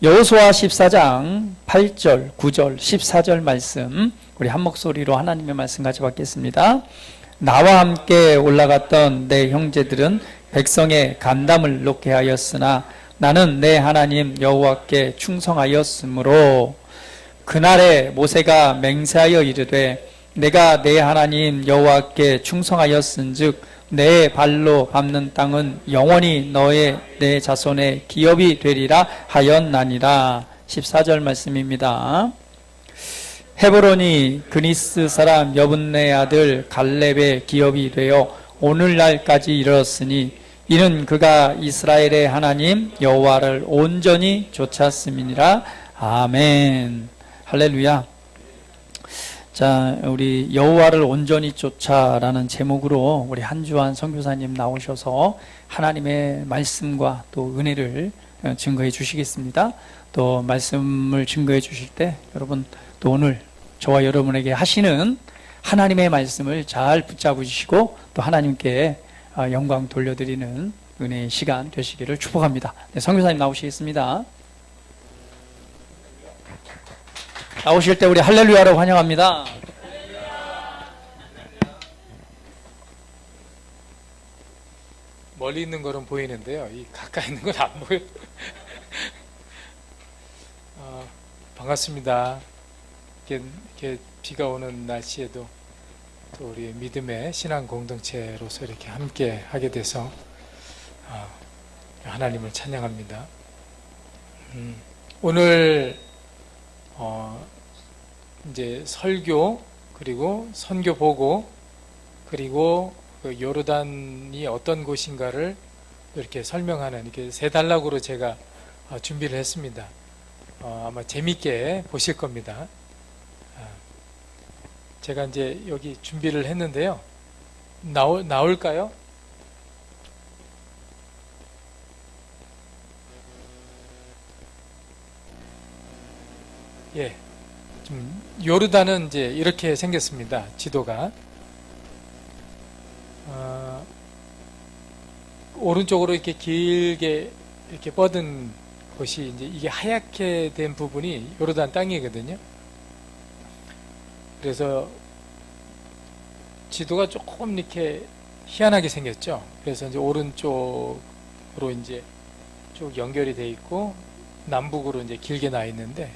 여호수아 14장 8절, 9절, 14절 말씀 우리 한 목소리로 하나님의 말씀 같이 받겠습니다. 나와 함께 올라갔던 내 형제들은 백성의 간담을 놓게 하였으나 나는 내 하나님 여호와께 충성하였으므로 그날에 모세가 맹세하여 이르되 내가 내 하나님 여호와께 충성하였은즉 내 발로 밟는 땅은 영원히 너의 내 자손의 기업이 되리라 하였나니라. 14절 말씀입니다. 헤브론이 그니스 사람 여분네 아들 갈렙의 기업이 되어 오늘날까지 이르렀으니 이는 그가 이스라엘의 하나님 여호와를 온전히 좇았음이니라. 아멘. 할렐루야. 자, 우리 여호와를 온전히 좇아라는 제목으로 우리 한주환 선교사님 나오셔서 하나님의 말씀과 또 은혜를 증거해 주시겠습니다. 또 말씀을 증거해 주실 때 여러분 또 오늘 저와 여러분에게 하시는 하나님의 말씀을 잘 붙잡으시고 또 하나님께 영광 돌려드리는 은혜의 시간 되시기를 축복합니다. 네, 선교사님 나오시겠습니다. 나오실 때 우리 할렐루야로 환영합니다. 멀리 있는 거는 보이는데요. 이 가까이 있는 건 안 보여요. 반갑습니다. 이렇게 비가 오는 날씨에도 또 우리 믿음의 신앙 공동체로서 이렇게 함께 하게 돼서 하나님을 찬양합니다. 오늘 이제 설교 그리고 선교 보고 그리고 그 요르단이 어떤 곳인가를 이렇게 설명하는 이렇게 세 단락으로 제가 준비를 했습니다. 아마 재밌게 보실 겁니다. 제가 이제 여기 준비를 했는데요. 나올까요? 예. 좀 요르단은 이제 이렇게 생겼습니다. 지도가. 오른쪽으로 이렇게 길게 이렇게 뻗은 곳이 이제 이게 하얗게 된 부분이 요르단 땅이거든요. 그래서 지도가 조금 이렇게 희한하게 생겼죠. 그래서 이제 오른쪽으로 이제 쭉 연결이 돼 있고 남북으로 이제 길게 나 있는데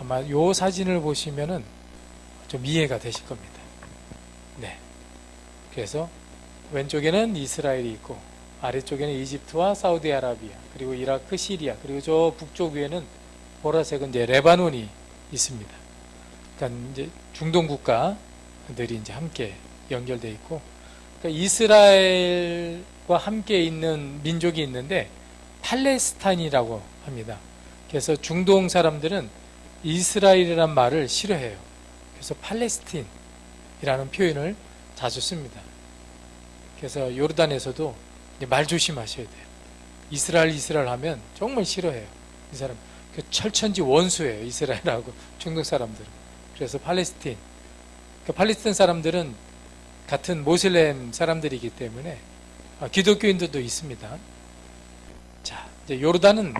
아마 요 사진을 보시면은 좀 이해가 되실 겁니다. 네. 그래서 왼쪽에는 이스라엘이 있고 아래쪽에는 이집트와 사우디아라비아 그리고 이라크, 시리아 그리고 저 북쪽 위에는 보라색은 이제 레바논이 있습니다. 그러니까 이제 중동 국가들이 이제 함께 연결돼 있고 그러니까 이스라엘과 함께 있는 민족이 있는데 팔레스타인이라고 합니다. 그래서 중동 사람들은 이스라엘이란 말을 싫어해요. 그래서 팔레스틴이라는 표현을 자주 씁니다. 그래서 요르단에서도 말 조심하셔야 돼요. 이스라엘 하면 정말 싫어해요. 이 사람 철천지 원수예요. 이스라엘하고 중동 사람들은. 그래서 팔레스틴. 그러니까 팔레스틴 사람들은 같은 모슬렘 사람들이기 때문에 기독교인들도 있습니다. 자, 이제 요르단은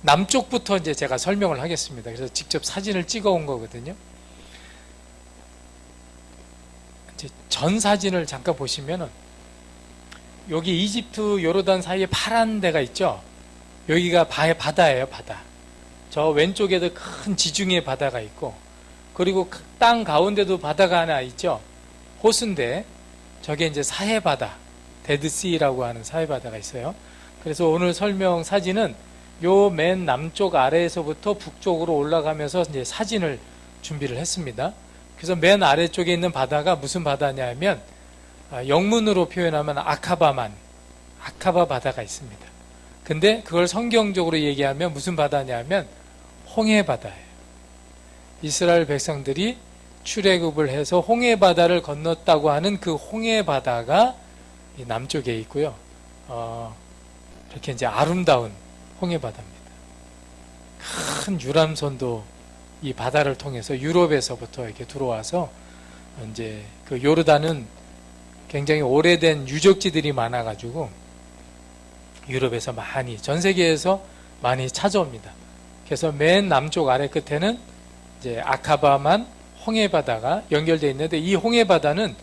남쪽부터 이제 제가 설명을 하겠습니다. 그래서 직접 사진을 찍어 온 거거든요. 이제 전 사진을 잠깐 보시면은 여기 이집트 요르단 사이에 파란 데가 있죠. 여기가 바다예요, 바다. 저 왼쪽에도 큰 지중해 바다가 있고 그리고 땅 가운데도 바다가 하나 있죠. 호수인데 저게 이제 사해바다, 데드시라고 하는 사해바다가 있어요. 그래서 오늘 설명 사진은 요 맨 남쪽 아래에서부터 북쪽으로 올라가면서 이제 사진을 준비를 했습니다. 그래서 맨 아래쪽에 있는 바다가 무슨 바다냐면 영문으로 표현하면 아카바 바다가 있습니다. 근데 그걸 성경적으로 얘기하면 무슨 바다냐면 홍해 바다예요. 이스라엘 백성들이 출애굽을 해서 홍해 바다를 건넜다고 하는 그 홍해 바다가 이 남쪽에 있고요. 이렇게 이제 아름다운 홍해 바다입니다. 큰 유람선도 이 바다를 통해서 유럽에서부터 이렇게 들어와서 이제 그 요르단은 굉장히 오래된 유적지들이 많아가지고 유럽에서 많이 전 세계에서 많이 찾아옵니다. 그래서 맨 남쪽 아래 끝에는 이제 아카바만 홍해바다가 연결되어 있는데, 이 홍해바다는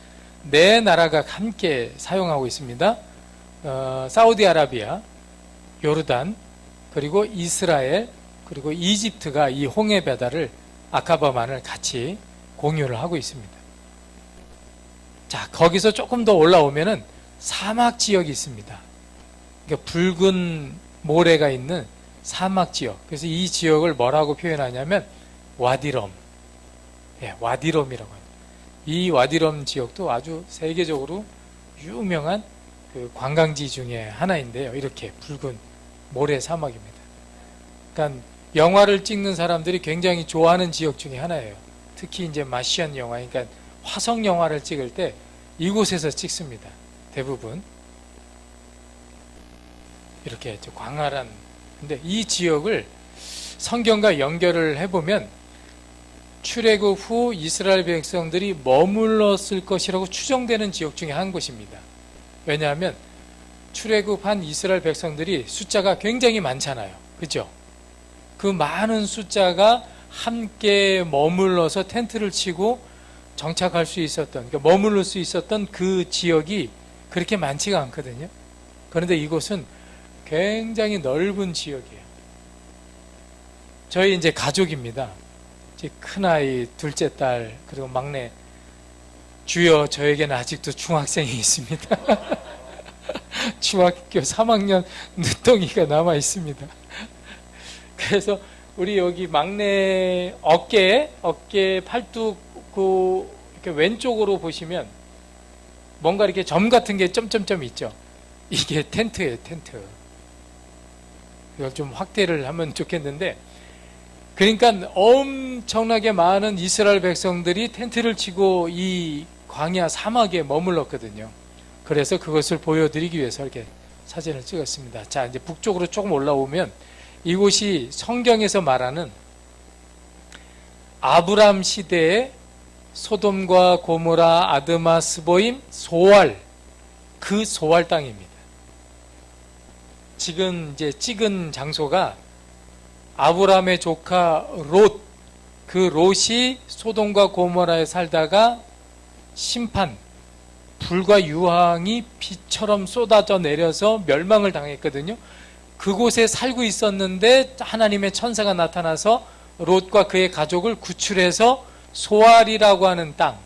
네 나라가 함께 사용하고 있습니다. 사우디아라비아, 요르단, 그리고 이스라엘, 그리고 이집트가 이 홍해바다를, 아카바만을 같이 공유를 하고 있습니다. 자, 거기서 조금 더 올라오면은 사막 지역이 있습니다. 그러니까 붉은 모래가 있는 사막 지역. 그래서 이 지역을 뭐라고 표현하냐면 와디럼. 예, 와디럼이라고 합니다. 이 와디럼 지역도 아주 세계적으로 유명한 그 관광지 중에 하나인데요. 이렇게 붉은 모래 사막입니다. 그러니까 영화를 찍는 사람들이 굉장히 좋아하는 지역 중에 하나예요. 특히 이제 마시안 영화, 그러니까 화성 영화를 찍을 때 이곳에서 찍습니다. 대부분 이렇게 광활한. 근데 이 지역을 성경과 연결을 해보면 출애굽 후 이스라엘 백성들이 머물렀을 것이라고 추정되는 지역 중에 한 곳입니다. 왜냐하면 출애굽한 이스라엘 백성들이 숫자가 굉장히 많잖아요. 그죠? 그 많은 숫자가 함께 머물러서 텐트를 치고 정착할 수 있었던, 그러니까 머무를 수 있었던 그 지역이 그렇게 많지가 않거든요. 그런데 이곳은 굉장히 넓은 지역이에요. 저희 이제 가족입니다. 큰아이, 둘째 딸, 그리고 막내 주여, 저에게는 아직도 중학생이 있습니다. 중학교 3학년 늦둥이가 남아 있습니다. 그래서 우리 여기 막내 어깨 팔뚝 그 이렇게 왼쪽으로 보시면 뭔가 이렇게 점 같은 게 점점점 있죠. 이게 텐트예요, 텐트. 이걸 좀 확대를 하면 좋겠는데, 그러니까 엄청나게 많은 이스라엘 백성들이 텐트를 치고 이 광야 사막에 머물렀거든요. 그래서 그것을 보여드리기 위해서 이렇게 사진을 찍었습니다. 자, 이제 북쪽으로 조금 올라오면 이곳이 성경에서 말하는 아브람 시대의 소돔과 고모라, 아드마, 스보임, 소알, 그 소알 땅입니다. 지금 이제 찍은 장소가 아브람의 조카 롯, 그 롯이 소돔과 고모라에 살다가 심판, 불과 유황이 비처럼 쏟아져 내려서 멸망을 당했거든요. 그곳에 살고 있었는데 하나님의 천사가 나타나서 롯과 그의 가족을 구출해서 소알이라고 하는 땅,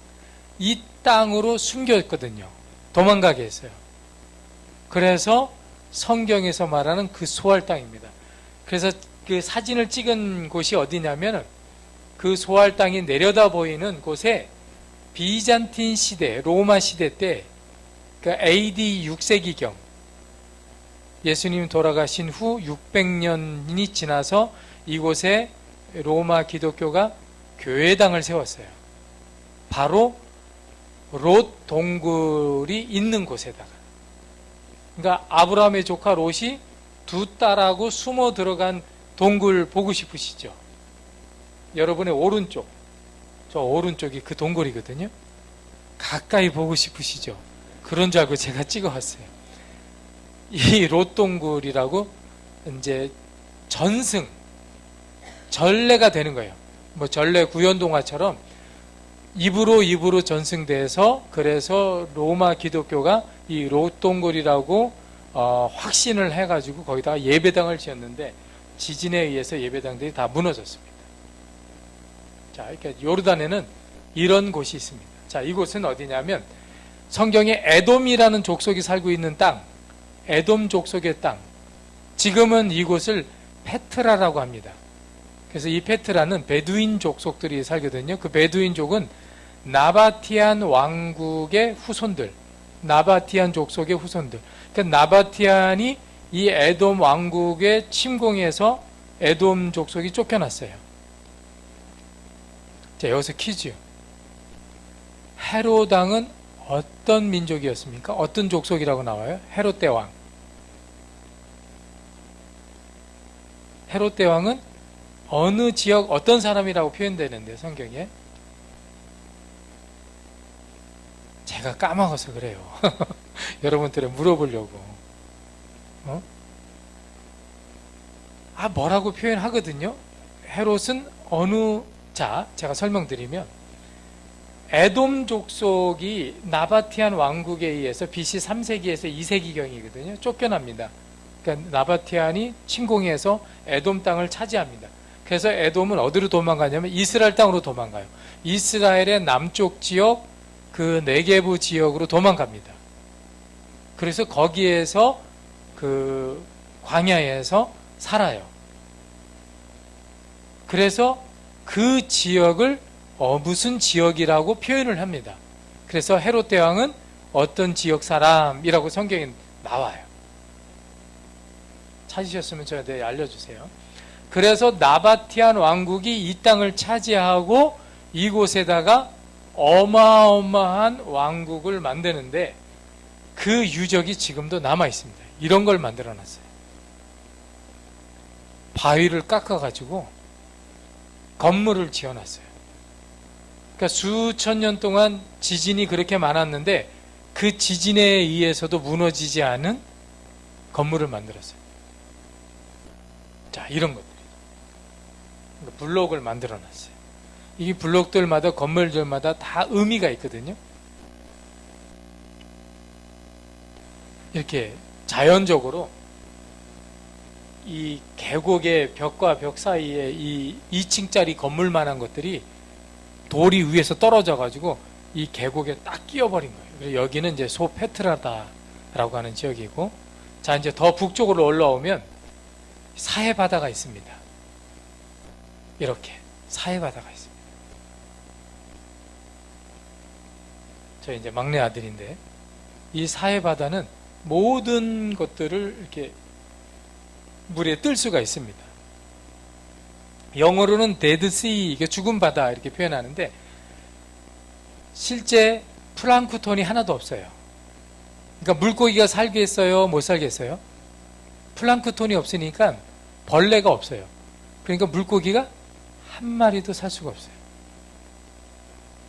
이 땅으로 숨겼거든요. 도망가게 했어요. 그래서 성경에서 말하는 그 소알 땅입니다. 그래서 그 사진을 찍은 곳이 어디냐면 그 소알 땅이 내려다 보이는 곳에 비잔틴 시대, 로마 시대 때, 그러니까 AD 6세기경, 예수님 돌아가신 후 600년이 지나서 이곳에 로마 기독교가 교회당을 세웠어요. 바로 롯 동굴이 있는 곳에다가. 그러니까 아브라함의 조카 롯이 두 딸하고 숨어 들어간 동굴 보고 싶으시죠? 여러분의 오른쪽, 저 오른쪽이 그 동굴이거든요. 가까이 보고 싶으시죠? 그런 줄 알고 제가 찍어왔어요. 이 롯 동굴이라고 이제 전승, 전례가 되는 거예요. 뭐 전례 구연동화처럼 입으로 전승돼서, 그래서 로마 기독교가 이 롯 동굴이라고 확신을 해가지고 거기다가 예배당을 지었는데 지진에 의해서 예배당들이 다 무너졌습니다. 자, 이렇게 요르단에는 이런 곳이 있습니다. 자, 이곳은 어디냐면 성경에 에돔이라는 족속이 살고 있는 땅, 에돔 족속의 땅. 지금은 이곳을 페트라라고 합니다. 그래서 이 페트라는 베두인 족속들이 살거든요. 그 베두인족은 나바티안 왕국의 후손들, 나바티안 족속의 후손들. 그러니까 나바티안이 이 에돔 왕국의 침공해서 에돔 족속이 쫓겨났어요. 자, 여기서 퀴즈. 헤롯 왕은 어떤 민족이었습니까? 어떤 족속이라고 나와요? 헤롯 대왕. 헤롯 대왕은 어느 지역 어떤 사람이라고 표현되는데 성경에? 제가 까먹어서 그래요. 여러분들에 물어보려고. 다 뭐라고 표현하거든요. 헤롯은 어느 자, 제가 설명드리면 에돔 족속이 나바티안 왕국에 의해서 BC 3세기에서 2세기경이거든요. 쫓겨납니다. 그러니까 나바티안이 침공해서 에돔 땅을 차지합니다. 그래서 에돔은 어디로 도망가냐면 이스라엘 땅으로 도망가요. 이스라엘의 남쪽 지역, 그 네게부 지역으로 도망갑니다. 그래서 거기에서 그 광야에서 살아요. 그래서 그 지역을 무슨 지역이라고 표현을 합니다. 그래서 헤롯 대왕은 어떤 지역 사람이라고 성경에 나와요. 찾으셨으면 저한테 알려주세요. 그래서 나바티안 왕국이 이 땅을 차지하고 이곳에다가 어마어마한 왕국을 만드는데 그 유적이 지금도 남아 있습니다. 이런 걸 만들어 놨어요. 바위를 깎아가지고 건물을 지어 놨어요. 그러니까 수천 년 동안 지진이 그렇게 많았는데 그 지진에 의해서도 무너지지 않은 건물을 만들었어요. 자, 이런 것들이. 그러니까 블록을 만들어 놨어요. 이 블록들마다, 건물들마다 다 의미가 있거든요. 이렇게 자연적으로 이 계곡의 벽과 벽 사이에 이 2층짜리 건물만한 것들이 돌이 위에서 떨어져 가지고 이 계곡에 딱 끼어버린 거예요. 그래서 여기는 이제 소페트라다라고 하는 지역이고, 자, 이제 더 북쪽으로 올라오면 사해 바다가 있습니다. 이렇게 사해 바다가 있습니다. 저 이제 막내 아들인데 이 사해 바다는 모든 것들을 이렇게 물에 뜰 수가 있습니다. 영어로는 데드시, 이게 죽은 바다 이렇게 표현하는데 실제 플랑크톤이 하나도 없어요. 그러니까 물고기가 살겠어요? 못 살겠어요? 플랑크톤이 없으니까 벌레가 없어요. 그러니까 물고기가 한 마리도 살 수가 없어요.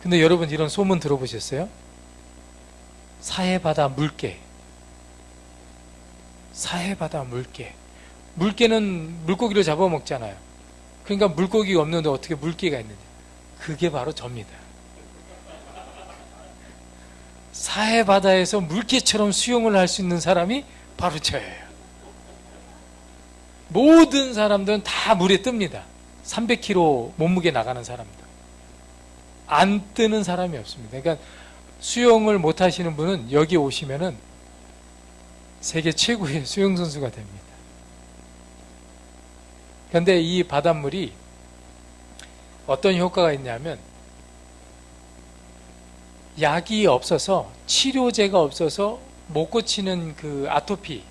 근데 여러분 이런 소문 들어보셨어요? 사해바다 물개. 사해바다 물개. 물개는 물고기를 잡아먹잖아요. 그러니까 물고기가 없는데 어떻게 물개가 있는지. 그게 바로 접니다. 사해바다에서 물개처럼 수영을 할 수 있는 사람이 바로 저예요. 모든 사람들은 다 물에 뜹니다. 300kg 몸무게 나가는 사람들. 안 뜨는 사람이 없습니다. 그러니까 수영을 못 하시는 분은 여기 오시면은 세계 최고의 수영선수가 됩니다. 그런데 이 바닷물이 어떤 효과가 있냐면 약이 없어서, 치료제가 없어서 못 고치는 그 아토피,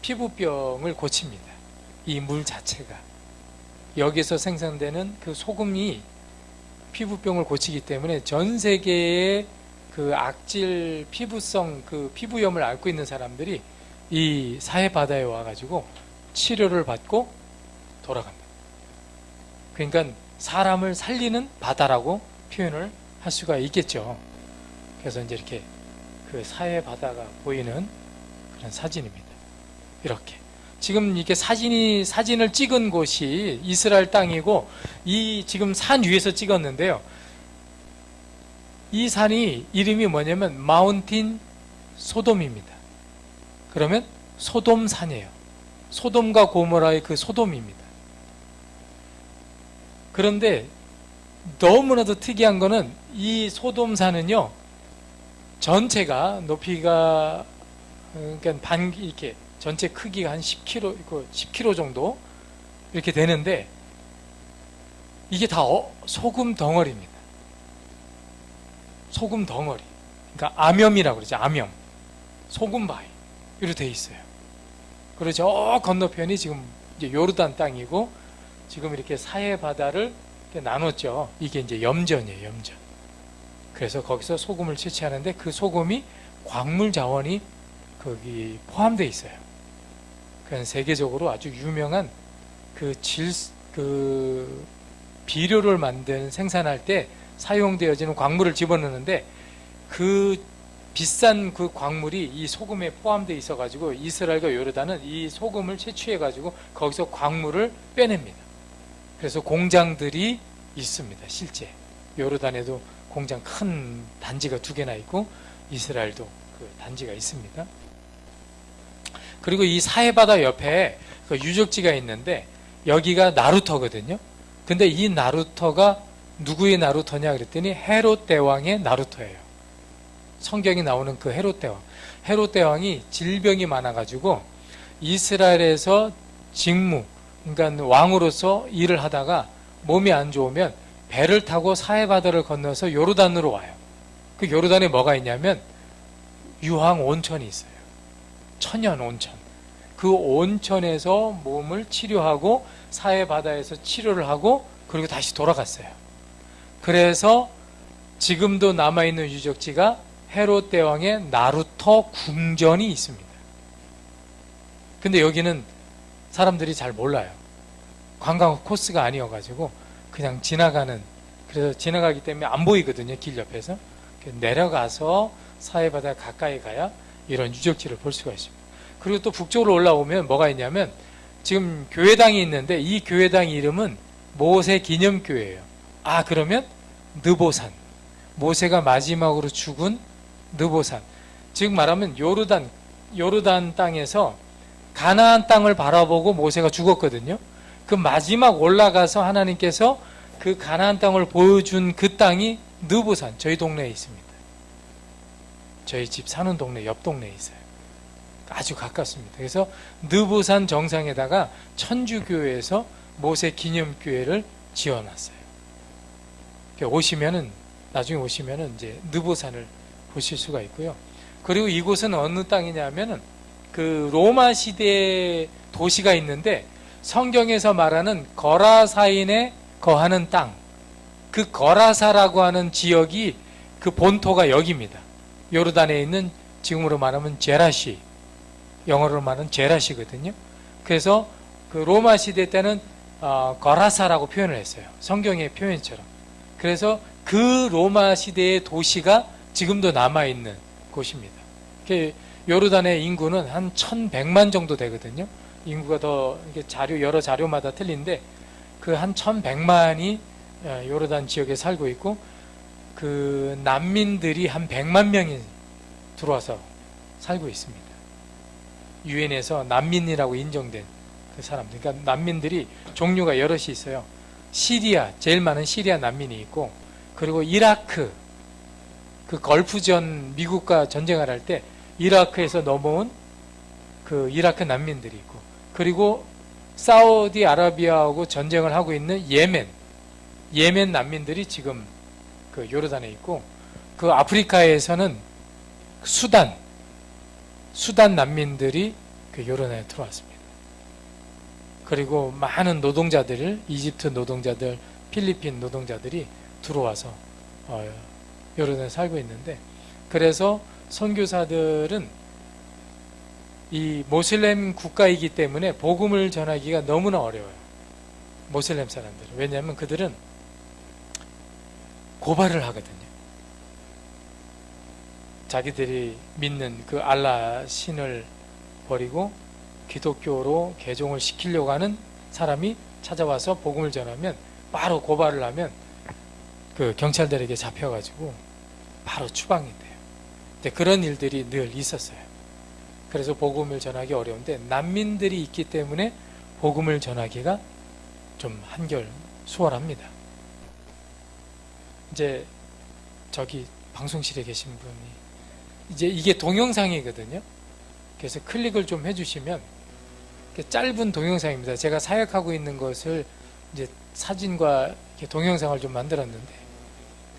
피부병을 고칩니다. 이 물 자체가. 여기서 생산되는 그 소금이 피부병을 고치기 때문에 전 세계의 그 악질 피부성 그 피부염을 앓고 있는 사람들이 이 사해 바다에 와가지고 치료를 받고 돌아갑니다. 그러니까 사람을 살리는 바다라고 표현을 할 수가 있겠죠. 그래서 이제 이렇게 그 사해 바다가 보이는 그런 사진입니다. 이렇게. 지금 이렇게 사진을 찍은 곳이 이스라엘 땅이고, 이 지금 산 위에서 찍었는데요. 이 산이 이름이 뭐냐면 마운틴 소돔입니다. 그러면 소돔산이에요. 소돔과 고모라의 그 소돔입니다. 그런데 너무나도 특이한 거는 이 소돔산은요, 전체가 높이가 그러니까 이렇게 전체 크기가 한 10km 정도 이렇게 되는데 이게 다 소금 덩어리입니다. 소금 덩어리. 그러니까 암염이라고 그러죠. 암염. 소금 바위. 이렇게 돼 있어요. 그리고 저 건너편이 지금 이제 요르단 땅이고, 지금 이렇게 사해 바다를 이렇게 나눴죠. 이게 이제 염전이에요. 염전. 그래서 거기서 소금을 채취하는데 그 소금이 광물 자원이 거기 포함되어 있어요. 그건 세계적으로 아주 유명한 그 비료를 생산할 때 사용되어지는 광물을 집어넣는데 그 비싼 그 광물이 이 소금에 포함되어 있어가지고 이스라엘과 요르단은 이 소금을 채취해가지고 거기서 광물을 빼냅니다. 그래서 공장들이 있습니다. 실제 요르단에도 공장 큰 단지가 2개나 있고 이스라엘도 그 단지가 있습니다. 그리고 이 사해바다 옆에 그 유적지가 있는데 여기가 나루터거든요. 근데 이 나루터가 누구의 나루터냐 그랬더니 헤롯 대왕의 나루터예요. 성경에 나오는 그 헤롯 대왕. 헤롯 대왕이 질병이 많아가지고 이스라엘에서 직무, 그러니까 왕으로서 일을 하다가 몸이 안 좋으면 배를 타고 사해바다를 건너서 요르단으로 와요. 그 요르단에 뭐가 있냐면 유황 온천이 있어요. 천연 온천. 그 온천에서 몸을 치료하고 사해바다에서 치료를 하고 그리고 다시 돌아갔어요. 그래서 지금도 남아있는 유적지가 헤롯 대왕의 나루터 궁전이 있습니다. 근데 여기는 사람들이 잘 몰라요. 관광 코스가 아니어가지고 그냥 지나가는, 그래서 지나가기 때문에 안 보이거든요. 길 옆에서. 내려가서 사해바다 가까이 가야 이런 유적지를 볼 수가 있습니다. 그리고 또 북쪽으로 올라오면 뭐가 있냐면 지금 교회당이 있는데 이 교회당 이름은 모세 기념교회예요. 아, 그러면 느보산, 모세가 마지막으로 죽은 느보산, 즉 말하면 요르단 땅에서 가나안 땅을 바라보고 모세가 죽었거든요. 그 마지막 올라가서 하나님께서 그 가나안 땅을 보여준 그 땅이 느보산, 저희 동네에 있습니다. 저희 집 사는 동네 옆 동네에 있어요. 아주 가깝습니다. 그래서 느보산 정상에다가 천주교회에서 모세 기념교회를 지어놨어요. 오시면은, 나중에 오시면은 이제 느보산을 보실 수가 있고요. 그리고 이곳은 어느 땅이냐면은 그 로마 시대의 도시가 있는데 성경에서 말하는 거라사인에 거하는 땅, 그 거라사라고 하는 지역이 그 본토가 여기입니다. 요르단에 있는, 지금으로 말하면 제라시, 영어로 말하는 제라시거든요. 그래서 그 로마 시대 때는 거라사라고 표현을 했어요. 성경의 표현처럼. 그래서 그 로마 시대의 도시가 지금도 남아있는 곳입니다. 요르단의 인구는 한 1100만 정도 되거든요. 인구가 더 여러 자료마다 틀린데 그 한 1100만이 요르단 지역에 살고 있고 그 난민들이 한 100만 명이 들어와서 살고 있습니다. 유엔에서 난민이라고 인정된 그 사람들. 그러니까 난민들이 종류가 여럿이 있어요. 시리아, 제일 많은 시리아 난민이 있고, 그리고 이라크, 그 걸프전 미국과 전쟁을 할 때 이라크에서 넘어온 그 이라크 난민들이 있고, 그리고 사우디아라비아하고 전쟁을 하고 있는 예멘 난민들이 지금 그 요르단에 있고, 그 아프리카에서는 수단 난민들이 그 요르단에 들어왔습니다. 그리고 많은 노동자들, 이집트 노동자들, 필리핀 노동자들이 들어와서 요르단에 살고 있는데, 그래서 선교사들은 이 모슬렘 국가이기 때문에 복음을 전하기가 너무나 어려워요. 모슬렘 사람들은. 왜냐하면 그들은 고발을 하거든요. 자기들이 믿는 그 알라 신을 버리고 기독교로 개종을 시키려고 하는 사람이 찾아와서 복음을 전하면 바로 고발을 하면 그 경찰들에게 잡혀가지고 바로 추방이 돼요. 근데 그런 일들이 늘 있었어요. 그래서 복음을 전하기 어려운데 난민들이 있기 때문에 복음을 전하기가 좀 한결 수월합니다. 이제 저기 방송실에 계신 분이 이제 이게 동영상이거든요. 그래서 클릭을 좀 해주시면 짧은 동영상입니다. 제가 사역하고 있는 것을 이제 사진과 동영상을 좀 만들었는데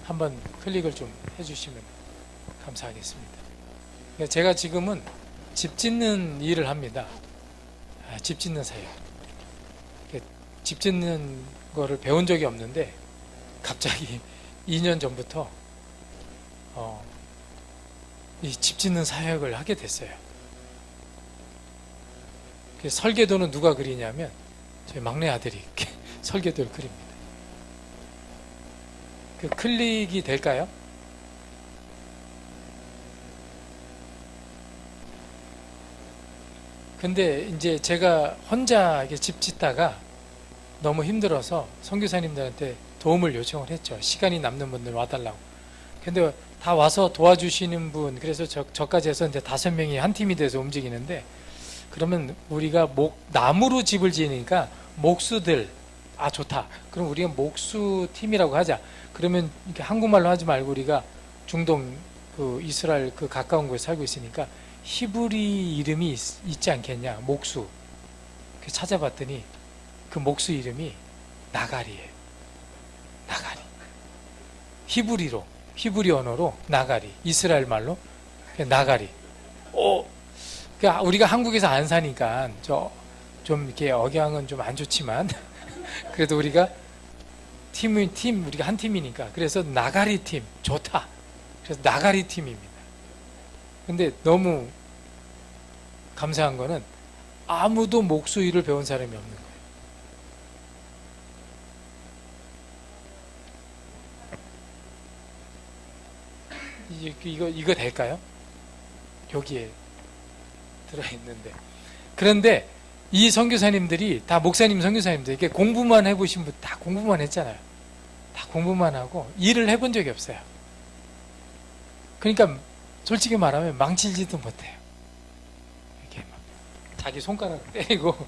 한번 클릭을 좀 해주시면 감사하겠습니다. 제가 지금은 집 짓는 일을 합니다. 집 짓는 사역. 집 짓는 거를 배운 적이 없는데 갑자기 2년 전부터 이 집 짓는 사역을 하게 됐어요. 설계도는 누가 그리냐면 저희 막내 아들이 설계도를 그립니다. 그 클릭이 될까요? 근데 이제 제가 혼자 이렇게 집 짓다가 너무 힘들어서 선교사님들한테 도움을 요청을 했죠. 시간이 남는 분들 와달라고. 근데 다 와서 도와주시는 분, 그래서 저까지 해서 이제 5명이 한 팀이 돼서 움직이는데, 그러면 우리가 나무로 집을 지으니까 목수들, 아 좋다. 그럼 우리가 목수 팀이라고 하자. 그러면 이렇게 한국말로 하지 말고 우리가 중동 그 이스라엘 그 가까운 곳에 살고 있으니까 히브리 이름이 있지 않겠냐? 목수. 찾아봤더니 그 목수 이름이 나갈이에요. 나갈이. 히브리 언어로 나갈이. 이스라엘 말로 나갈이. 그러니까 우리가 한국에서 안 사니까 좀 이렇게 억양은 좀 안 좋지만 그래도 우리가 우리가 한 팀이니까 그래서 나가리 팀 좋다. 그래서 나가리 팀입니다. 근데 너무 감사한 거는 아무도 목수 일을 배운 사람이 없는 거예요. 이거 될까요? 여기에 들어있는데. 그런데 이 선교사님들이 다 목사님 선교사님들 이렇게 공부만 해보신 분 다 공부만 했잖아요. 다 공부만 하고 일을 해본 적이 없어요. 그러니까 솔직히 말하면 망칠지도 못해요. 이렇게 막 자기 손가락 때리고,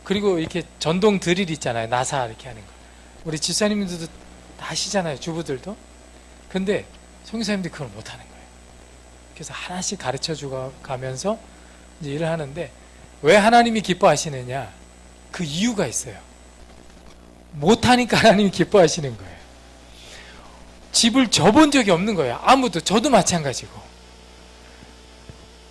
그리고 이렇게 전동 드릴 있잖아요. 나사 이렇게 하는 거. 우리 집사님들도 다 하시잖아요. 주부들도. 근데 선교사님들이 그걸 못하는 거예요. 그래서 하나씩 가르쳐 주고 가면서 이제 일을 하는데, 왜 하나님이 기뻐하시느냐? 그 이유가 있어요. 못하니까 하나님이 기뻐하시는 거예요. 집을 져본 적이 없는 거예요. 아무도. 저도 마찬가지고.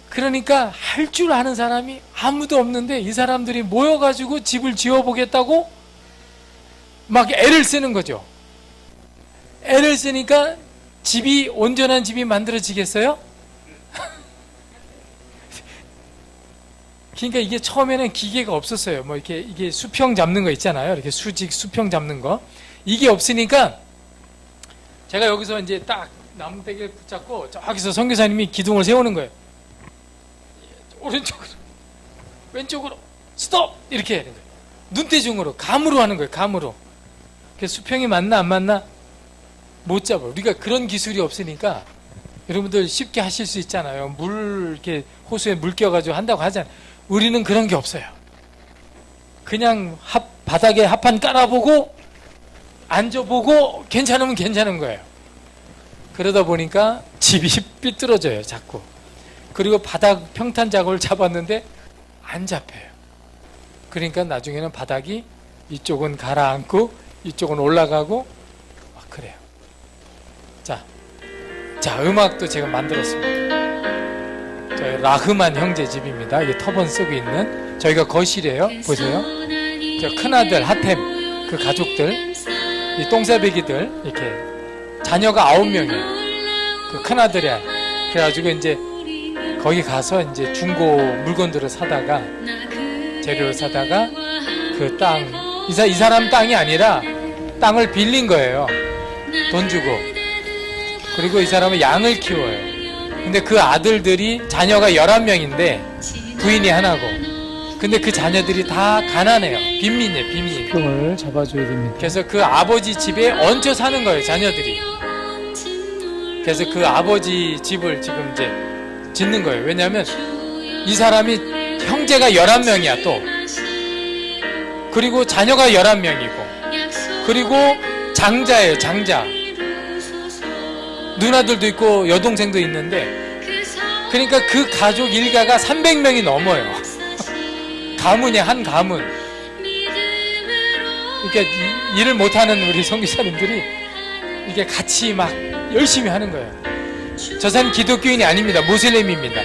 그러니까 할 줄 아는 사람이 아무도 없는데 이 사람들이 모여가지고 집을 지어보겠다고 막 애를 쓰는 거죠. 애를 쓰니까 온전한 집이 만들어지겠어요? 그러니까 이게 처음에는 기계가 없었어요. 뭐 이게 수평 잡는 거 있잖아요. 이렇게 수평 잡는 거. 이게 없으니까 제가 여기서 이제 딱 나무대기를 붙잡고 저기서 선교사님이 기둥을 세우는 거예요. 오른쪽으로, 왼쪽으로, 스톱! 이렇게 하는 거예요. 눈대중으로, 감으로 하는 거예요. 감으로. 수평이 맞나 안 맞나? 못 잡아요. 우리가 그런 기술이 없으니까 여러분들 쉽게 하실 수 있잖아요. 이렇게 호수에 물 껴가지고 한다고 하잖아요. 우리는 그런 게 없어요. 그냥 바닥에 합판 깔아보고 앉아보고 괜찮으면 괜찮은 거예요. 그러다 보니까 집이 삐뚤어져요. 자꾸. 그리고 바닥 평탄 작업을 잡았는데 안 잡혀요. 그러니까 나중에는 바닥이 이쪽은 가라앉고 이쪽은 올라가고 막 그래요. 자, 음악도 제가 만들었습니다. 저희 라흐만 형제 집입니다. 이게 터번 쓰고 있는 저희가 거실이에요. 보세요. 저 큰아들 하템, 그 가족들, 이 똥새배기들, 이렇게 자녀가 9명이에요. 그 큰아들이야. 그래가지고 이제 거기 가서 이제 중고 물건들을 사다가, 재료를 사다가 그 땅, 이 사람 땅이 아니라 땅을 빌린 거예요. 돈 주고. 그리고 이 사람은 양을 키워요. 근데 그 아들들이 자녀가 11명인데 부인이 하나고, 근데 그 자녀들이 다 가난해요. 빈민이에요. 빈민. 평을 잡아줘야 됩니다. 그래서 그 아버지 집에 얹혀 사는 거예요. 자녀들이. 그래서 그 아버지 집을 지금 이제 짓는 거예요. 왜냐하면 이 사람이 형제가 11명이야 또. 그리고 자녀가 11명이고, 그리고 장자예요. 장자. 누나들도 있고 여동생도 있는데, 그러니까 그 가족 일가가 300명이 넘어요. 가문이야, 한 가문. 그러니까 일을 못하는 우리 선교사님들이 이게 같이 막 열심히 하는 거예요. 저 사람 기독교인이 아닙니다. 모슬렘입니다.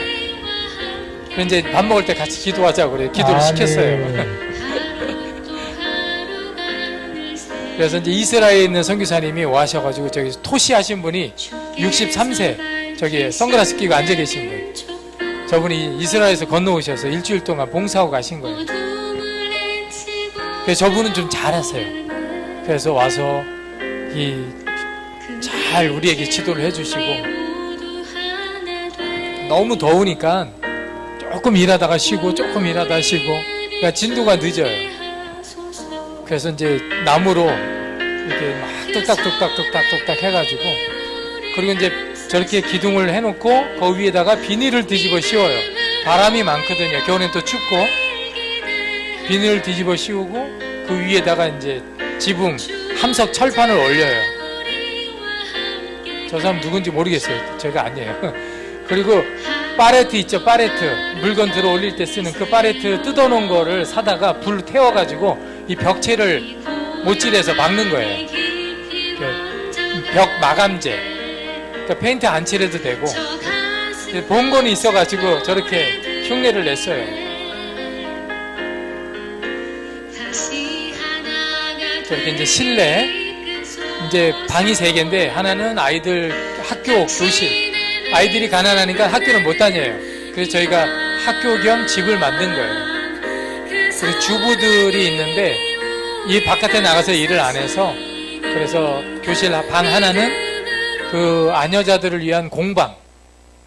이제 밥 먹을 때 같이 기도하자고 그래요. 기도를 시켰어요. 네. 그래서 이제 이스라엘에 있는 선교사님이 와셔가지고 저기 토시하신 분이 63세, 저기 선글라스 끼고 앉아 계신 거예요. 저분이 이스라엘에서 건너오셔서 일주일 동안 봉사하고 가신 거예요. 그래서 저분은 좀 잘하세요. 그래서 와서 잘 우리에게 지도를 해주시고, 너무 더우니까 조금 일하다가 쉬고 조금 일하다가 쉬고, 그러니까 진도가 늦어요. 그래서 이제 나무로 이렇게 막 뚝딱뚝딱 해가지고, 그리고 이제 저렇게 기둥을 해놓고 그 위에다가 비닐을 뒤집어 씌워요. 바람이 많거든요. 겨울엔 또 춥고, 비닐을 뒤집어 씌우고 그 위에다가 이제 지붕, 함석 철판을 올려요. 저 사람 누군지 모르겠어요. 제가 아니에요. 그리고 파레트 있죠, 파레트. 물건 들어 올릴 때 쓰는 그 파레트 뜯어놓은 거를 사다가 불 태워가지고 이 벽체를 못질해서 막는 거예요. 벽 마감재. 그러니까 페인트 안 칠해도 되고. 본건이 있어가지고 저렇게 흉내를 냈어요. 저렇게 이제 실내, 이제 방이 3개인데 하나는 아이들 학교 교실. 아이들이 가난하니까 학교를 못 다녀요. 그래서 저희가 학교 겸 집을 만든 거예요. 그리고 주부들이 있는데 이 바깥에 나가서 일을 안 해서, 그래서 교실 방 하나는 그 아녀자들을 위한 공방,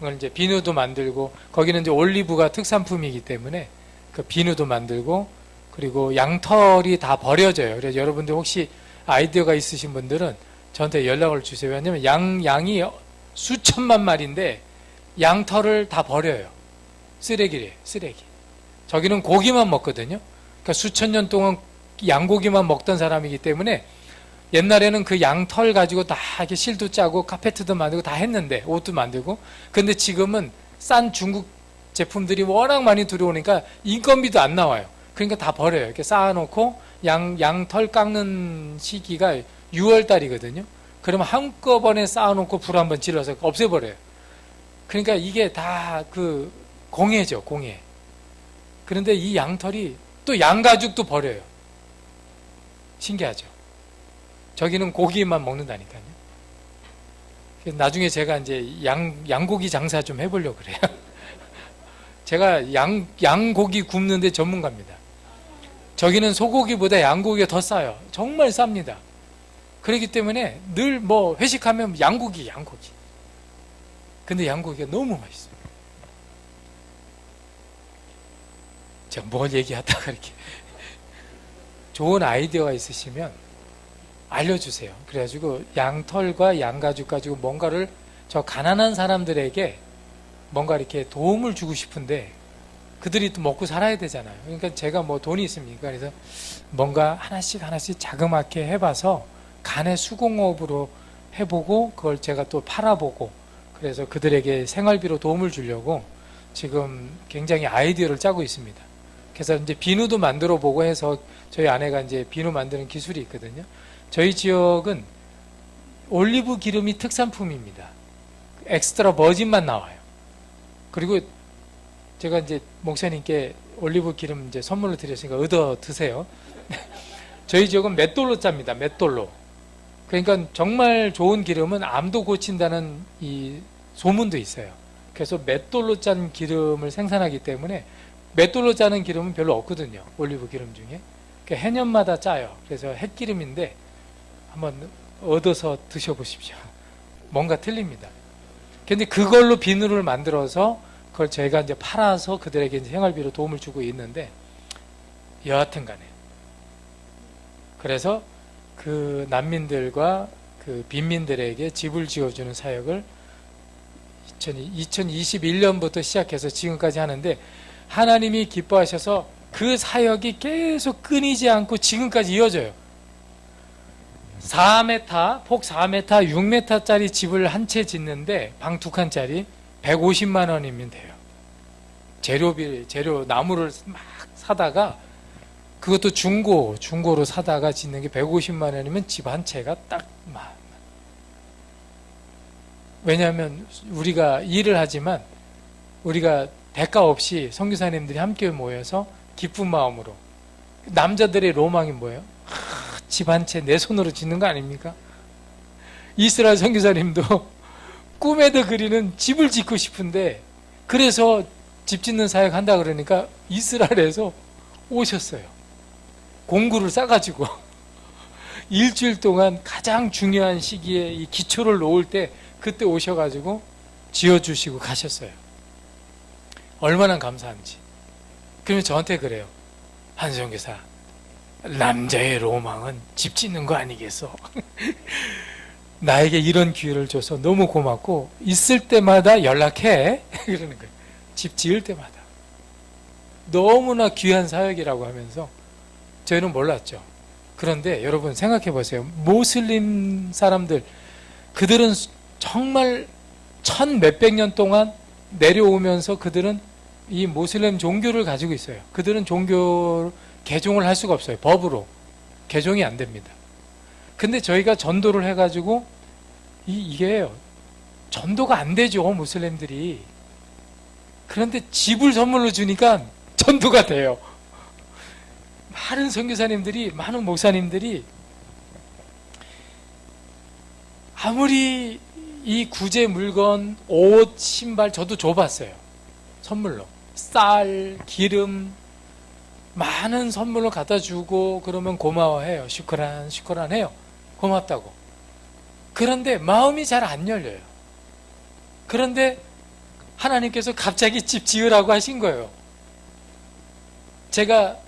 그걸 이제 비누도 만들고, 거기는 이제 올리브가 특산품이기 때문에 그 비누도 만들고, 그리고 양털이 다 버려져요. 그래서 여러분들 혹시 아이디어가 있으신 분들은 저한테 연락을 주세요. 왜냐면 양이 수천만 마리인데 양털을 다 버려요. 쓰레기래, 쓰레기. 저기는 고기만 먹거든요. 그러니까 수천 년 동안 양고기만 먹던 사람이기 때문에 옛날에는 그 양털 가지고 다 이렇게 실도 짜고 카페트도 만들고 다 했는데, 옷도 만들고. 근데 지금은 싼 중국 제품들이 워낙 많이 들어오니까 인건비도 안 나와요. 그러니까 다 버려요. 이렇게 쌓아놓고 양털 깎는 시기가 6월 달이거든요. 그러면 한꺼번에 쌓아놓고 불 한번 질러서 없애버려요. 그러니까 이게 다 그 공해죠, 공해. 그런데 이 양털이 또 양가죽도 버려요. 신기하죠. 저기는 고기만 먹는다니까요. 나중에 제가 이제 양고기 장사 좀 해보려고 그래요. 제가 양고기 굽는데 전문가입니다. 저기는 소고기보다 양고기가 더 싸요. 정말 쌉니다. 그렇기 때문에 늘 뭐 회식하면 양고기. 근데 양고기가 너무 맛있어요. 제가 뭘 얘기하다가 이렇게 좋은 아이디어가 있으시면 알려주세요. 그래가지고 양털과 양가죽 가지고 뭔가를, 저 가난한 사람들에게 뭔가 이렇게 도움을 주고 싶은데 그들이 또 먹고 살아야 되잖아요. 그러니까 제가 뭐 돈이 있습니까? 그래서 뭔가 하나씩 자그맣게 해봐서 간의 수공업으로 해보고, 그걸 제가 또 팔아보고, 그래서 그들에게 생활비로 도움을 주려고 지금 굉장히 아이디어를 짜고 있습니다. 그래서 이제 비누도 만들어 보고 해서, 저희 아내가 이제 비누 만드는 기술이 있거든요. 저희 지역은 올리브 기름이 특산품입니다. 엑스트라 버진만 나와요. 그리고 제가 이제 목사님께 올리브 기름 이제 선물로 드렸으니까 얻어 드세요. 저희 지역은 맷돌로 짭니다. 맷돌로. 그러니까 정말 좋은 기름은 암도 고친다는 이 소문도 있어요. 그래서 맷돌로 짠 기름을 생산하기 때문에, 맷돌로 짜는 기름은 별로 없거든요. 올리브 기름 중에. 그러니까 해년마다 짜요. 그래서 햇기름인데 한번 얻어서 드셔보십시오. 뭔가 틀립니다. 근데 그걸로 비누를 만들어서 그걸 저희가 이제 팔아서 그들에게 이제 생활비로 도움을 주고 있는데, 여하튼 간에. 그래서 그 난민들과 그 빈민들에게 집을 지어주는 사역을 2021년부터 시작해서 지금까지 하는데, 하나님이 기뻐하셔서 그 사역이 계속 끊이지 않고 지금까지 이어져요. 4m, 폭 4m, 6m짜리 집을 한 채 짓는데 방 2칸짜리 150만 원이면 돼요. 재료 나무를 막 사다가, 그것도 중고로 사다가 짓는 게 150만 원이면 집 한 채가 딱 왜냐하면 우리가 일을 하지만 우리가 대가 없이 선교사님들이 함께 모여서 기쁜 마음으로, 남자들의 로망이 뭐예요? 집 한 채 내 손으로 짓는 거 아닙니까? 이스라엘 선교사님도 꿈에도 그리는 집을 짓고 싶은데, 그래서 집 짓는 사역 한다 그러니까 이스라엘에서 오셨어요. 공구를 싸가지고 일주일 동안 가장 중요한 시기에 이 기초를 놓을 때 그때 오셔가지고 지어주시고 가셨어요. 얼마나 감사한지. 그러면 저한테 그래요. 한수영 교사, 남자의 로망은 집 짓는 거 아니겠어? 나에게 이런 기회를 줘서 너무 고맙고 있을 때마다 연락해. 그러는 거예요. 집 지을 때마다. 너무나 귀한 사역이라고 하면서 저희는 몰랐죠. 그런데 여러분 생각해 보세요. 모슬림 사람들, 그들은 정말 천 몇백 년 동안 내려오면서 그들은 이 모슬렘 종교를 가지고 있어요. 그들은 종교 개종을 할 수가 없어요. 법으로 개종이 안 됩니다. 근데 저희가 전도를 해가지고 이게 전도가 안 되죠, 모슬렘들이. 그런데 집을 선물로 주니까 전도가 돼요. 많은 선교사님들이, 많은 목사님들이 아무리 이 구제 물건, 옷, 신발 저도 줘봤어요. 선물로. 쌀, 기름, 많은 선물로 갖다 주고 그러면 고마워해요. 슈크란, 슈크란 해요. 고맙다고. 그런데 마음이 잘 안 열려요. 그런데 하나님께서 갑자기 집 지으라고 하신 거예요. 제가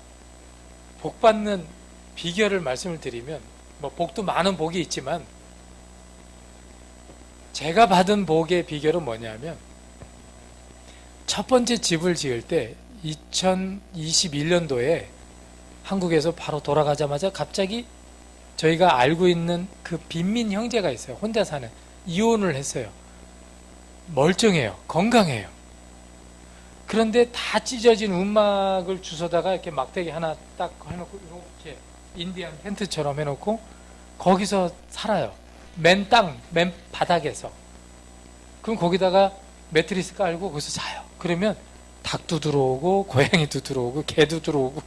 복 받는 비결을 말씀을 드리면, 뭐 복도 많은 복이 있지만 제가 받은 복의 비결은 뭐냐면, 첫 번째 집을 지을 때 2021년도에 한국에서 바로 돌아가자마자 갑자기 저희가 알고 있는 그 빈민 형제가 있어요. 혼자 사는. 이혼을 했어요. 멀쩡해요. 건강해요. 그런데 다 찢어진 움막을 주워다가 이렇게 막대기 하나 딱 해놓고 이렇게 인디안 텐트처럼 해놓고 거기서 살아요. 맨 땅, 맨 바닥에서. 그럼 거기다가 매트리스 깔고 거기서 자요. 그러면 닭도 들어오고 고양이도 들어오고 개도 들어오고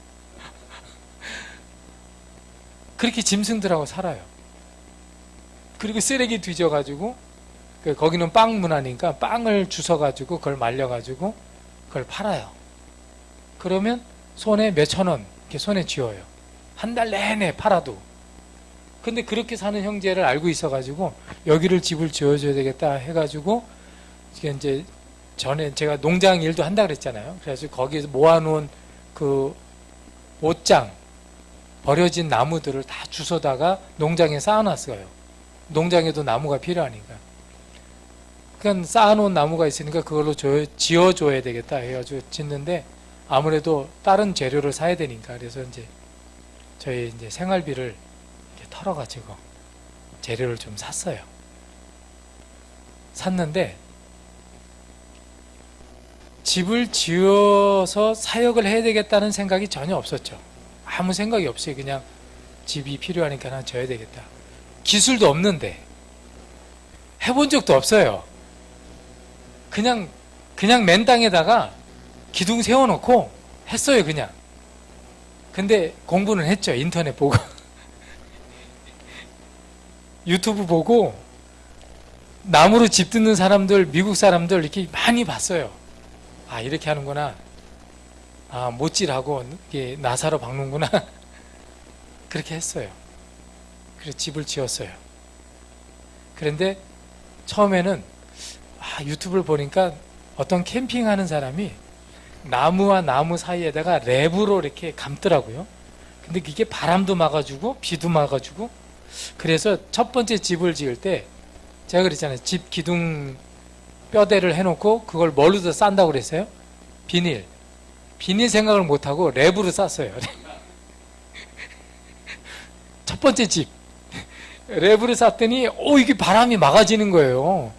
그렇게 짐승들하고 살아요. 그리고 쓰레기 뒤져가지고 거기는 빵 문화니까 빵을 주워가지고 그걸 말려가지고 그걸 팔아요. 그러면 손에 몇천 원 이렇게 손에 쥐어요. 한 달 내내 팔아도. 근데 그렇게 사는 형제를 알고 있어가지고 여기를 집을 지어줘야 되겠다 해가지고 이제 전에 제가 농장 일도 한다 그랬잖아요. 그래서 거기에서 모아놓은 그 옷장, 버려진 나무들을 다 주워다가 농장에 쌓아놨어요. 농장에도 나무가 필요하니까. 그냥 쌓아놓은 나무가 있으니까 그걸로 지어줘야 되겠다 해가지고 짓는데 아무래도 다른 재료를 사야 되니까 그래서 이제 저희 이제 생활비를 이렇게 털어가지고 재료를 좀 샀어요. 샀는데 집을 지어서 사역을 해야 되겠다는 생각이 전혀 없었죠. 아무 생각이 없어요. 그냥 집이 필요하니까 하나 져야 되겠다. 기술도 없는데 해본 적도 없어요. 그냥 맨 땅에다가 기둥 세워놓고 했어요. 그냥. 근데 공부는 했죠. 인터넷 보고 유튜브 보고 나무로 집 짓는 사람들, 미국 사람들 이렇게 많이 봤어요. 아, 이렇게 하는구나. 아, 못질하고 이게 나사로 박는구나. 그렇게 했어요. 그래서 집을 지었어요. 그런데 처음에는 유튜브를 보니까 어떤 캠핑하는 사람이 나무와 나무 사이에다가 랩으로 이렇게 감더라고요. 근데 이게 바람도 막아주고 비도 막아주고. 그래서 첫 번째 집을 지을 때 제가 그랬잖아요. 집 기둥 뼈대를 해놓고 그걸 뭘로 싼다고 그랬어요? 비닐 생각을 못하고 랩으로 쌌어요. 첫 번째 집 랩으로 쌌더니 이게 바람이 막아지는 거예요.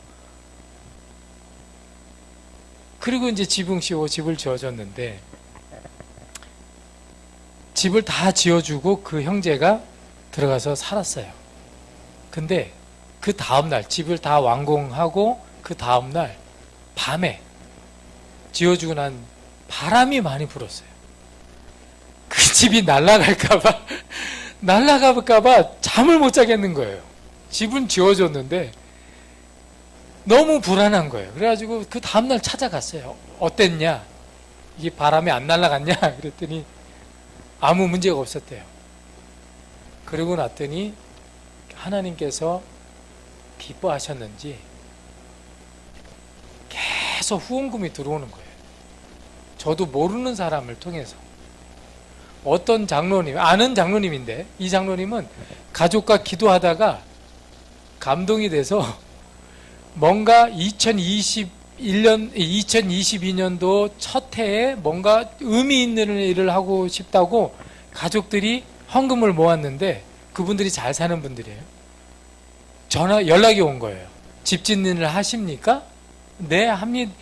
그리고 이제 지붕 씌워 집을 지어줬는데 집을 다 지어주고 그 형제가 들어가서 살았어요. 근데 그 다음날 집을 다 완공하고 그 다음날 밤에 지어주고 난 바람이 많이 불었어요. 그 집이 날아갈까봐 잠을 못 자겠는 거예요. 집은 지어줬는데 너무 불안한 거예요. 그래가지고 그 다음날 찾아갔어요. 어땠냐? 이게 바람이 안 날아갔냐? 그랬더니 아무 문제가 없었대요. 그러고 났더니 하나님께서 기뻐하셨는지 계속 후원금이 들어오는 거예요. 저도 모르는 사람을 통해서 어떤 장로님, 아는 장로님인데 이 장로님은 가족과 기도하다가 감동이 돼서 뭔가 2022년도 첫 해에 뭔가 의미 있는 일을 하고 싶다고 가족들이 헌금을 모았는데 그분들이 잘 사는 분들이에요. 연락이 온 거예요. 집 짓는 일 하십니까? 네, 합니다.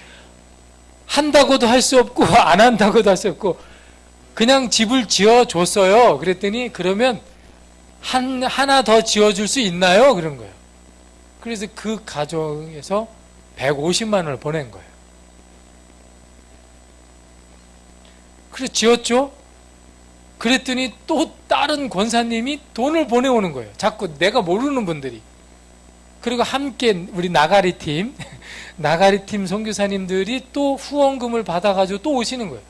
한다고도 할 수 없고 안 한다고도 할 수 없고 그냥 집을 지어줬어요. 그랬더니 그러면 하나 더 지어줄 수 있나요? 그런 거예요. 그래서 그 가정에서 150만 원을 보낸 거예요. 그래서 지었죠. 그랬더니 또 다른 권사님이 돈을 보내오는 거예요. 자꾸 내가 모르는 분들이. 그리고 함께 우리 나가리팀 선교사님들이 또 후원금을 받아가지고 또 오시는 거예요.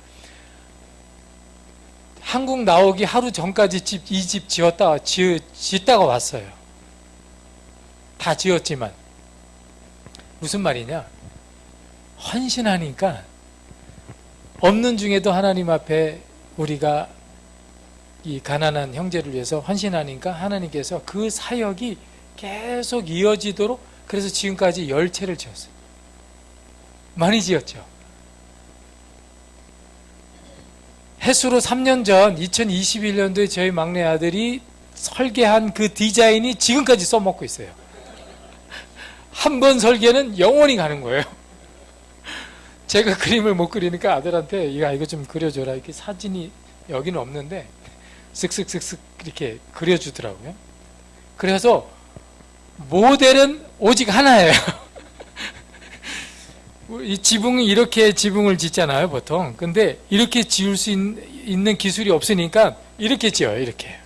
한국 나오기 하루 전까지 이 집 짓다가 왔어요. 다 지었지만 무슨 말이냐? 헌신하니까 없는 중에도 하나님 앞에 우리가 이 가난한 형제를 위해서 헌신하니까 하나님께서 그 사역이 계속 이어지도록 그래서 지금까지 10채를 지었어요. 많이 지었죠. 해수로 3년 전 2021년도에 저희 막내 아들이 설계한 그 디자인이 지금까지 써먹고 있어요. 한 번 설계는 영원히 가는 거예요. 제가 그림을 못 그리니까 아들한테 이거 좀 그려줘라. 이렇게 사진이 여기는 없는데 쓱쓱쓱쓱 이렇게 그려주더라고요. 그래서 모델은 오직 하나예요. 이 이렇게 지붕을 짓잖아요, 보통. 근데 이렇게 지을 수 있는 기술이 없으니까 이렇게 지어요, 이렇게.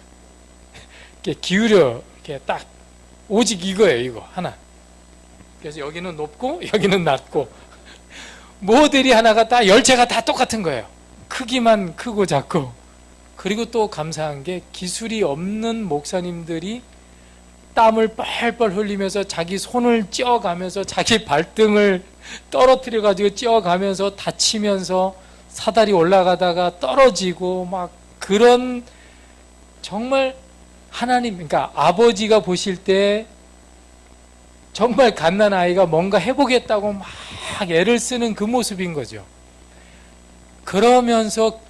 이렇게 기울여, 이렇게 딱. 오직 이거예요, 이거. 하나. 그래서 여기는 높고, 여기는 낮고. 모델이 하나가 다, 열체가 다 똑같은 거예요. 크기만 크고 작고. 그리고 또 감사한 게 기술이 없는 목사님들이 땀을 뻘뻘 흘리면서 자기 손을 찧어가면서 자기 발등을 떨어뜨려 가지고 찧어가면서 다치면서 사다리 올라가다가 떨어지고 막 그런 정말 하나님, 그러니까 아버지가 보실 때 정말 갓난 아이가 뭔가 해보겠다고 막 애를 쓰는 그 모습인 거죠. 그러면서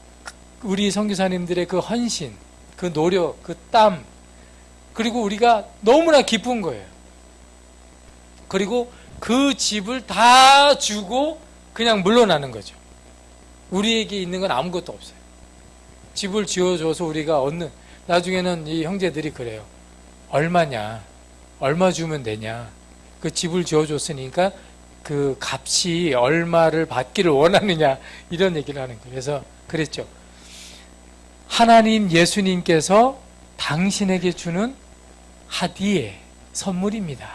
우리 선교사님들의 그 헌신, 그 노력, 그 땀, 그리고 우리가 너무나 기쁜 거예요. 그리고 그 집을 다 주고 그냥 물러나는 거죠. 우리에게 있는 건 아무것도 없어요. 집을 지어줘서 우리가 얻는, 나중에는 이 형제들이 그래요. 얼마냐? 얼마 주면 되냐? 그 집을 지어줬으니까 그 값이 얼마를 받기를 원하느냐? 이런 얘기를 하는 거예요. 그래서 그랬죠. 하나님 예수님께서 당신에게 주는 하디의 선물입니다.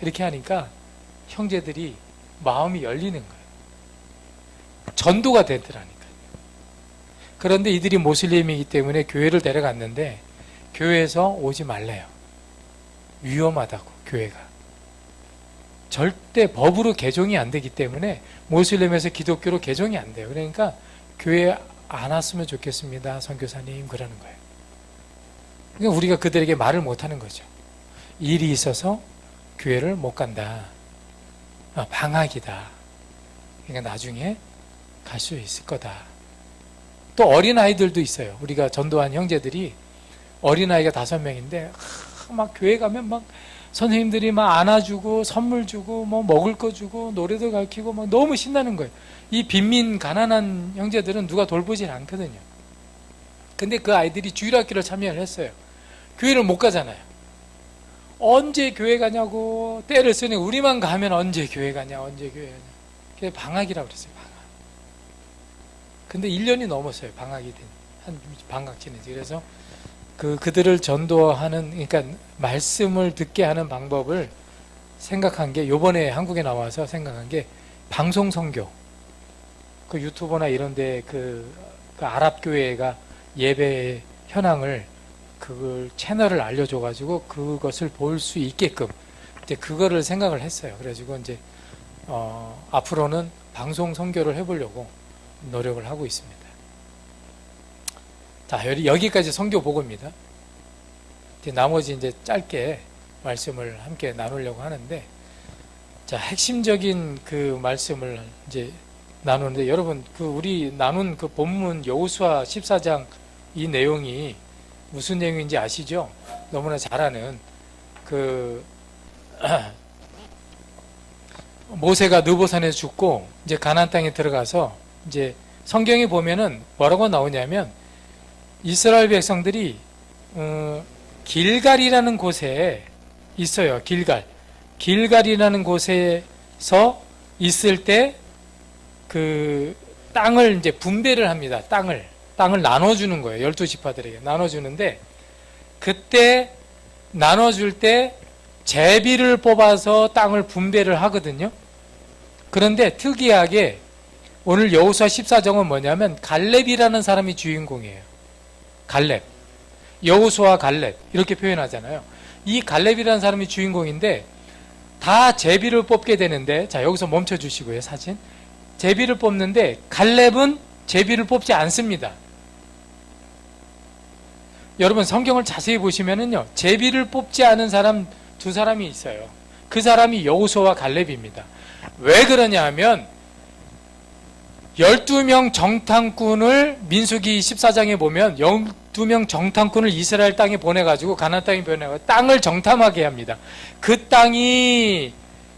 이렇게 하니까 형제들이 마음이 열리는 거예요. 전도가 되더라니까요. 그런데 이들이 모슬림이기 때문에 교회를 데려갔는데 교회에서 오지 말래요. 위험하다고, 교회가. 절대 법으로 개종이 안 되기 때문에 모슬림에서 기독교로 개종이 안 돼요. 그러니까 교회 안 왔으면 좋겠습니다, 선교사님, 그러는 거예요. 그러니까 우리가 그들에게 말을 못 하는 거죠. 일이 있어서 교회를 못 간다. 방학이다. 그러니까 나중에 갈 수 있을 거다. 또 어린아이들도 있어요. 우리가 전도한 형제들이 어린아이가 5명인데 막 교회 가면 막 선생님들이 막 안아주고 선물 주고 뭐 먹을 거 주고 노래도 가르치고 막 너무 신나는 거예요. 이 빈민 가난한 형제들은 누가 돌보질 않거든요. 근데 그 아이들이 주일학교를 참여를 했어요. 교회를 못 가잖아요. 언제 교회 가냐고 때를 쓰니 우리만 가면 언제 교회 가냐, 언제 교회 가냐. 그게 방학이라고 그랬어요, 방학. 근데 1년이 넘었어요, 방학이 된. 한 방학 지내지. 그래서 그들을 전도하는, 그러니까 말씀을 듣게 하는 방법을 생각한 게, 요번에 한국에 나와서 생각한 게 방송 선교. 그 유튜버나 이런 데 그 아랍 교회가 예배 현황을 그걸 채널을 알려줘가지고 그것을 볼 수 있게끔 이제 그거를 생각을 했어요. 그래가지고 이제 앞으로는 방송 선교를 해보려고 노력을 하고 있습니다. 자, 여기까지 선교 보고입니다. 나머지 이제 짧게 말씀을 함께 나누려고 하는데, 자, 핵심적인 그 말씀을 이제 나누는데, 여러분, 우리 나눈 그 본문 여호수아 14장 이 내용이 무슨 내용인지 아시죠? 너무나 잘 아는 모세가 느보산에서 죽고 이제 가나안 땅에 들어가서 이제 성경에 보면은 뭐라고 나오냐면 이스라엘 백성들이 길갈이라는 곳에 있어요. 길갈이라는 곳에서 있을 때 그 땅을 이제 분배를 합니다. 땅을 나눠주는 거예요. 12지파들에게 나눠주는데, 그때 나눠줄 때 제비를 뽑아서 땅을 분배를 하거든요. 그런데 특이하게 오늘 여호수아 14장은 뭐냐면 갈렙이라는 사람이 주인공이에요. 갈렙, 여호수아 갈렙 이렇게 표현하잖아요. 이 갈렙이라는 사람이 주인공인데 다 제비를 뽑게 되는데, 자, 여기서 멈춰 주시고요. 사진. 제비를 뽑는데 갈렙은 제비를 뽑지 않습니다. 여러분, 성경을 자세히 보시면은요, 제비를 뽑지 않은 사람 두 사람이 있어요. 그 사람이 여호수아와 갈렙입니다. 왜 그러냐 하면 12명 정탐꾼을 민수기 14장에 보면 12명 정탐꾼을 이스라엘 땅에 보내가지고 가나안 땅에 보내가지고 땅을 정탐하게 합니다. 그 땅이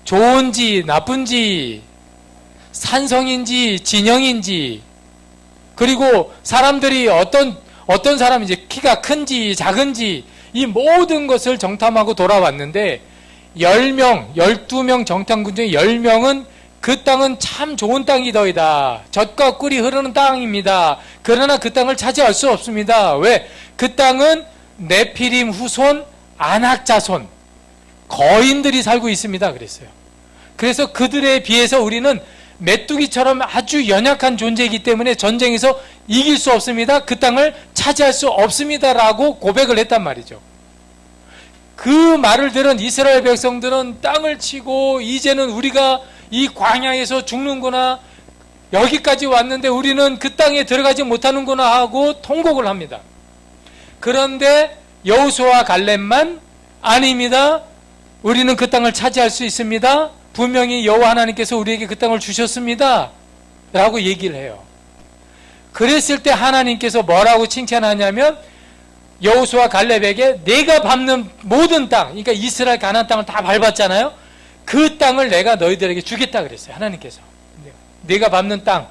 좋은지 나쁜지, 산성인지 진영인지, 그리고 사람들이 어떤 사람인지, 키가 큰지 작은지, 이 모든 것을 정탐하고 돌아왔는데 12명 정탐꾼 중에 10명은 그 땅은 참 좋은 땅이더이다. 젖과 꿀이 흐르는 땅입니다. 그러나 그 땅을 차지할 수 없습니다. 왜? 그 땅은 네피림 후손, 아낙 자손, 거인들이 살고 있습니다. 그랬어요. 그래서 그들에 비해서 우리는 메뚜기처럼 아주 연약한 존재이기 때문에 전쟁에서 이길 수 없습니다. 그 땅을 차지할 수 없습니다라고 고백을 했단 말이죠. 그 말을 들은 이스라엘 백성들은 땅을 치고 이제는 우리가 이 광야에서 죽는구나, 여기까지 왔는데 우리는 그 땅에 들어가지 못하는구나 하고 통곡을 합니다. 그런데 여호수아와 갈렙만 아닙니다. 우리는 그 땅을 차지할 수 있습니다. 분명히 여호와 하나님께서 우리에게 그 땅을 주셨습니다 라고 얘기를 해요. 그랬을 때 하나님께서 뭐라고 칭찬하냐면 여호수아 갈렙에게 내가 밟는 모든 땅, 그러니까 이스라엘 가나안 땅을 다 밟았잖아요. 그 땅을 내가 너희들에게 주겠다 그랬어요. 하나님께서 내가 밟는 땅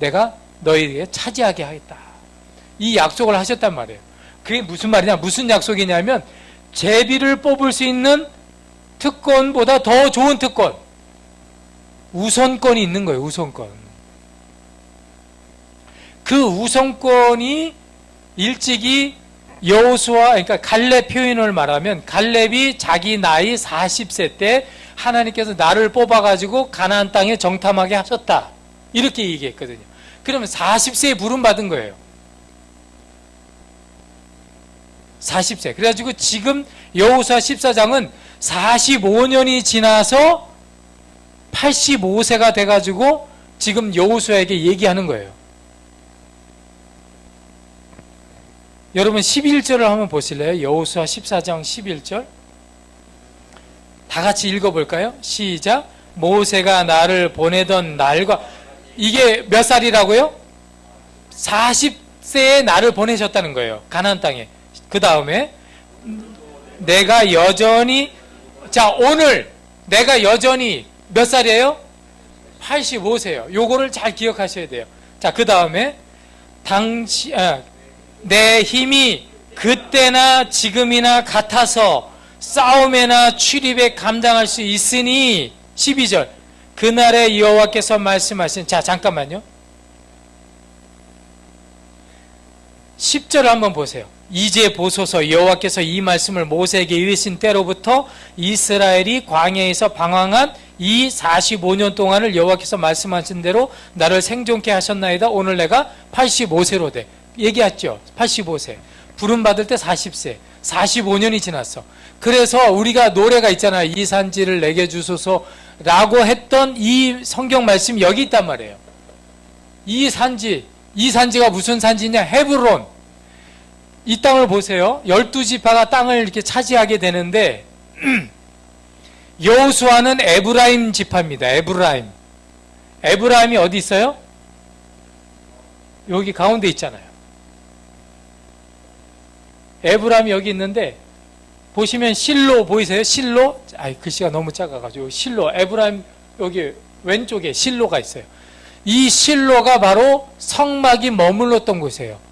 내가 너희에게 차지하게 하겠다, 이 약속을 하셨단 말이에요. 그게 무슨 말이냐, 무슨 약속이냐면 제비를 뽑을 수 있는 특권보다 더 좋은 특권, 우선권이 있는 거예요. 우선권. 그 우선권이 일찍이 여호수아, 그러니까 갈렙 표현을 말하면 갈렙이 자기 나이 40세 때 하나님께서 나를 뽑아가지고 가나안 땅에 정탐하게 하셨다, 이렇게 얘기했거든요. 그러면 40세에 부름받은 거예요. 40세. 그래가지고 지금 여호수아 14장은 45년이 지나서 85세가 돼가지고 지금 여호수아에게 얘기하는 거예요. 여러분 11절을 한번 보실래요? 여호수아 14장 11절 다 같이 읽어볼까요? 시작. 모세가 나를 보내던 날과, 이게 몇 살이라고요? 40세에 나를 보내셨다는 거예요. 가나안 땅에. 그 다음에 내가 여전히, 자, 오늘 내가 여전히 몇 살이에요? 85세요. 요거를 잘 기억하셔야 돼요. 자, 그 다음에 내 힘이 그때나 지금이나 같아서 싸움에나 출입에 감당할 수 있으니, 12절 그날에 여호와께서 말씀하신, 자, 잠깐만요. 10절을 한번 보세요. 이제 보소서, 여호와께서 이 말씀을 모세에게 이르신 때로부터 이스라엘이 광야에서 방황한 이 45년 동안을 여호와께서 말씀하신 대로 나를 생존케 하셨나이다. 오늘 내가 85세로 돼. 얘기했죠. 85세. 부름받을 때 40세. 45년이 지났어. 그래서 우리가 노래가 있잖아요. 이 산지를 내게 주소서 라고 했던 이 성경 말씀이 여기 있단 말이에요. 이 산지가 무슨 산지냐? 헤브론. 이 땅을 보세요. 12지파가 땅을 이렇게 차지하게 되는데 여호수아는 에브라임 지파입니다. 에브라임이 어디 있어요? 여기 가운데 있잖아요. 에브라임이 여기 있는데 보시면 실로 보이세요? 실로? 글씨가 너무 작아가지고 실로, 에브라임 여기 왼쪽에 실로가 있어요. 이 실로가 바로 성막이 머물렀던 곳이에요.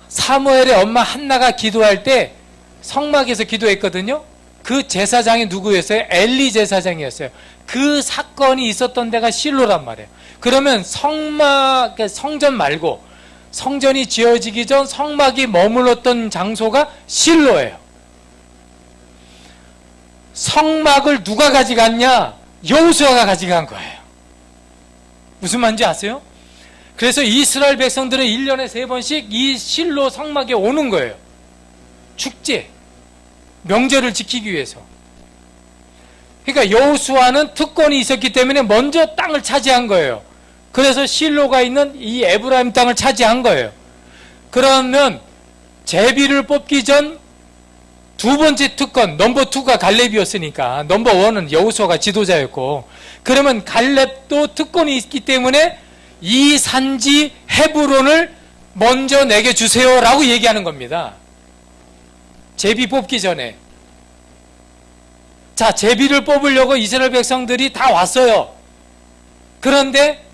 사무엘의 엄마 한나가 기도할 때 성막에서 기도했거든요. 그 제사장이 누구였어요? 엘리 제사장이었어요. 그 사건이 있었던 데가 실로란 말이에요. 그러면 성전 말고 성전이 지어지기 전 성막이 머물렀던 장소가 실로예요. 성막을 누가 가져갔냐? 여호수아가 가져간 거예요. 무슨 말인지 아세요? 그래서 이스라엘 백성들은 1년에 3번씩 이 실로 성막에 오는 거예요. 축제, 명절을 지키기 위해서. 그러니까 여호수아는 특권이 있었기 때문에 먼저 땅을 차지한 거예요. 그래서 실로가 있는 이 에브라임 땅을 차지한 거예요. 그러면 제비를 뽑기 전 두 번째 특권, 넘버 2가 갈렙이었으니까 넘버 1은 여호수아가 지도자였고, 그러면 갈렙도 특권이 있기 때문에 이 산지 헤브론을 먼저 내게 주세요 라고 얘기하는 겁니다. 제비 뽑기 전에. 자, 제비를 뽑으려고 이스라엘 백성들이 다 왔어요. 그런데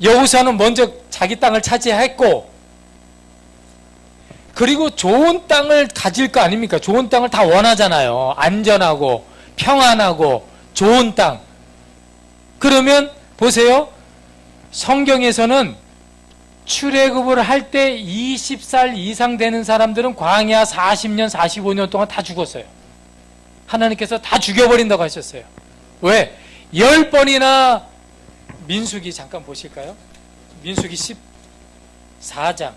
여호수아는 먼저 자기 땅을 차지했고, 그리고 좋은 땅을 가질 거 아닙니까? 좋은 땅을 다 원하잖아요. 안전하고 평안하고 좋은 땅. 그러면 보세요. 성경에서는 출애굽을 할 때 20살 이상 되는 사람들은 광야 40년, 45년 동안 다 죽었어요. 하나님께서 다 죽여버린다고 하셨어요. 왜? 10번이나 민수기 잠깐 보실까요? 민수기 14장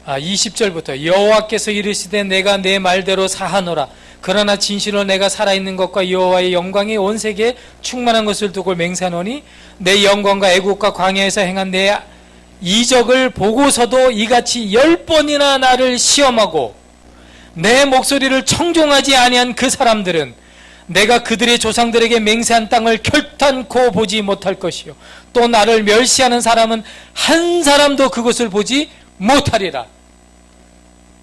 20절부터 여호와께서 이르시되 내가 내 말대로 사하노라. 그러나 진실로 내가 살아있는 것과 여호와의 영광이 온 세계에 충만한 것을 두고 맹세하노니 내 영광과 애국과 광야에서 행한 내 이적을 보고서도 이같이 10번이나 나를 시험하고 내 목소리를 청종하지 아니한 그 사람들은 내가 그들의 조상들에게 맹세한 땅을 결탄코 보지 못할 것이요 또 나를 멸시하는 사람은 한 사람도 그것을 보지 못하리라.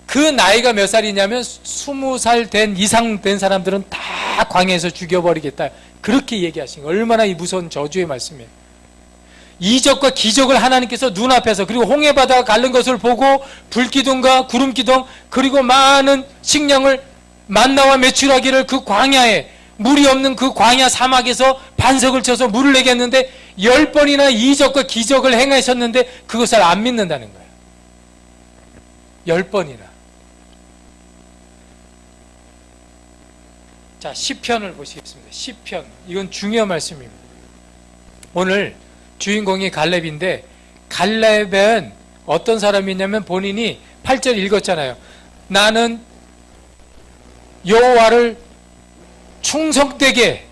그 나이가 몇 살이냐면 20살 된 이상 된 사람들은 다 광야에서 죽여버리겠다. 그렇게 얘기하신 거예요. 얼마나 이 무서운 저주의 말씀이에요. 이적과 기적을 하나님께서 눈앞에서, 그리고 홍해바다가 갈른 것을 보고 불기둥과 구름기둥, 그리고 많은 식량을 만나와 메추라기를 그 광야에, 물이 없는 그 광야 사막에서 반석을 쳐서 물을 내게 했는데 10번이나 이적과 기적을 행하셨는데 그것을 안 믿는다는 거예요. 10번이나. 자, 시편을 보시겠습니다. 시편. 이건 중요한 말씀입니다. 오늘 주인공이 갈렙인데, 갈렙은 어떤 사람이냐면 본인이 8절 읽었잖아요. 나는 여호와를 충성되게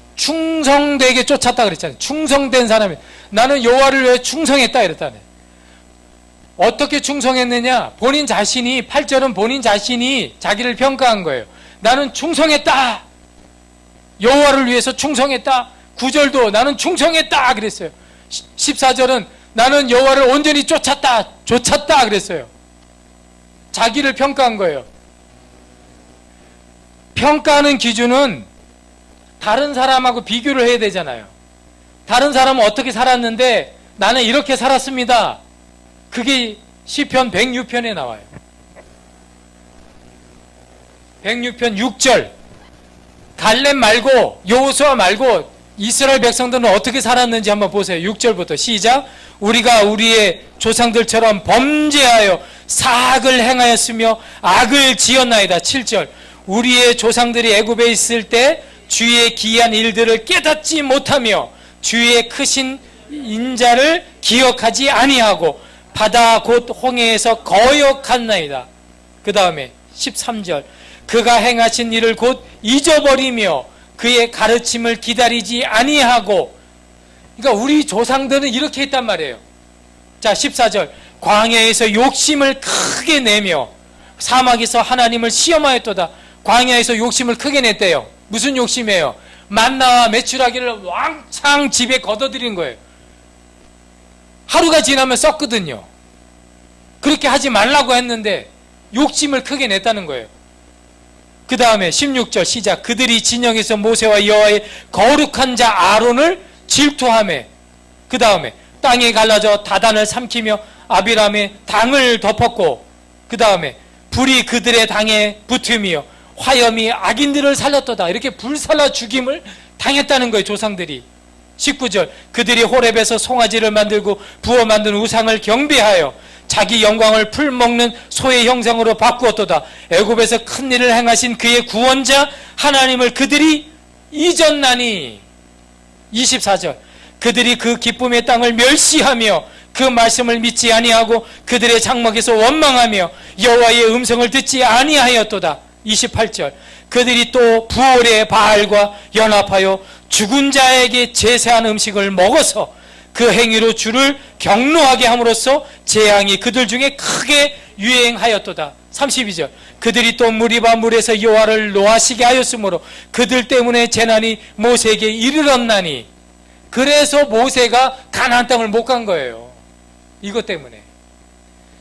쫓았다 그랬잖아요. 충성된 사람이. 나는 여호와를 왜 충성했다 이랬다네. 어떻게 충성했느냐? 본인 자신이, 8절은 본인 자신이 자기를 평가한 거예요. 나는 충성했다. 여호와를 위해서 충성했다. 9절도 나는 충성했다 그랬어요. 14절은 나는 여호와를 온전히 쫓았다 그랬어요. 자기를 평가한 거예요. 평가하는 기준은 다른 사람하고 비교를 해야 되잖아요. 다른 사람은 어떻게 살았는데 나는 이렇게 살았습니다. 그게 시편 106편에 나와요. 106편 6절. 갈렙 말고 여호수아 말고 이스라엘 백성들은 어떻게 살았는지 한번 보세요. 6절부터 시작. 우리가 우리의 조상들처럼 범죄하여 사악을 행하였으며 악을 지었나이다. 7절. 우리의 조상들이 애굽에 있을 때 주의 기이한 일들을 깨닫지 못하며 주의 크신 인자를 기억하지 아니하고 바다 곧 홍해에서 거역한나이다. 그 다음에 13절 그가 행하신 일을 곧 잊어버리며 그의 가르침을 기다리지 아니하고. 그러니까 우리 조상들은 이렇게 했단 말이에요. 자 14절 광야에서 욕심을 크게 내며 사막에서 하나님을 시험하였도다. 광야에서 욕심을 크게 냈대요. 무슨 욕심이에요? 만나와 메추라기를 왕창 집에 걷어들인 거예요. 하루가 지나면 썩거든요. 그렇게 하지 말라고 했는데 욕심을 크게 냈다는 거예요. 그 다음에 16절 시작 그들이 진영에서 모세와 여호와의 거룩한 자 아론을 질투하며. 그 다음에 땅에 갈라져 다단을 삼키며 아비람의 당을 덮었고. 그 다음에 불이 그들의 당에 붙으며 화염이 악인들을 살렸도다. 이렇게 불살라 죽임을 당했다는 거예요, 조상들이. 19절 그들이 호렙에서 송아지를 만들고 부어 만든 우상을 경배하여 자기 영광을 풀먹는 소의 형상으로 바꾸었도다. 애굽에서 큰 일을 행하신 그의 구원자 하나님을 그들이 잊었나니. 24절 그들이 그 기쁨의 땅을 멸시하며 그 말씀을 믿지 아니하고 그들의 장막에서 원망하며 여호와의 음성을 듣지 아니하였도다. 28절 그들이 또 부올의 바알과 연합하여 죽은 자에게 제사한 음식을 먹어서 그 행위로 주를 경노하게 함으로써 재앙이 그들 중에 크게 유행하였도다. 32절 그들이 또 무리바 물에서 여호와를 노하시게 하였으므로 그들 때문에 재난이 모세에게 이르렀나니. 그래서 모세가 가나안 땅을 못 간 거예요. 이것 때문에.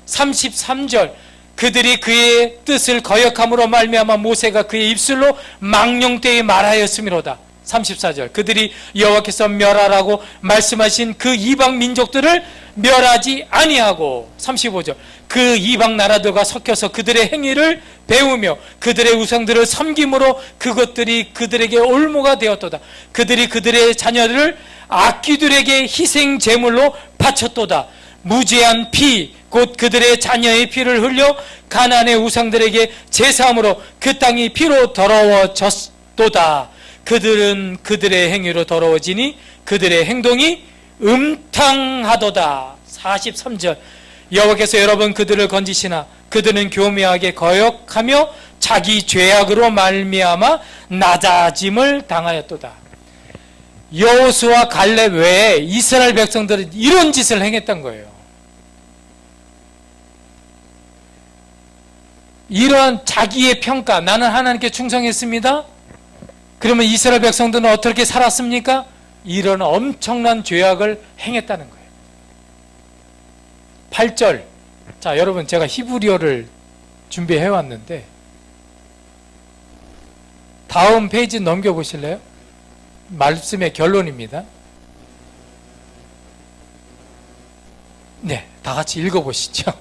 33절 그들이 그의 뜻을 거역함으로 말미암아 모세가 그의 입술로 망령되이 말하였음이로다. 34절 그들이 여호와께서 멸하라고 말씀하신 그 이방 민족들을 멸하지 아니하고. 35절 그 이방 나라들과 섞여서 그들의 행위를 배우며 그들의 우상들을 섬김으로 그것들이 그들에게 올무가 되었도다. 그들이 그들의 자녀들을 악귀들에게 희생 제물로 바쳤도다. 무죄한 피 곧 그들의 자녀의 피를 흘려 가나안의 우상들에게 제사함으로 그 땅이 피로 더러워졌도다. 그들은 그들의 행위로 더러워지니 그들의 행동이 음탕하도다. 43절 여호와께서 여러 번 그들을 건지시나 그들은 교묘하게 거역하며 자기 죄악으로 말미암아 낮아짐을 당하였도다. 여호수아 갈렙 외에 이스라엘 백성들은 이런 짓을 행했던 거예요. 이런 자기의 평가, 나는 하나님께 충성했습니다. 그러면 이스라엘 백성들은 어떻게 살았습니까? 이런 엄청난 죄악을 행했다는 거예요. 8절. 자, 여러분 제가 히브리어를 준비해 왔는데 다음 페이지 넘겨 보실래요? 말씀의 결론입니다. 네, 다 같이 읽어 보시죠.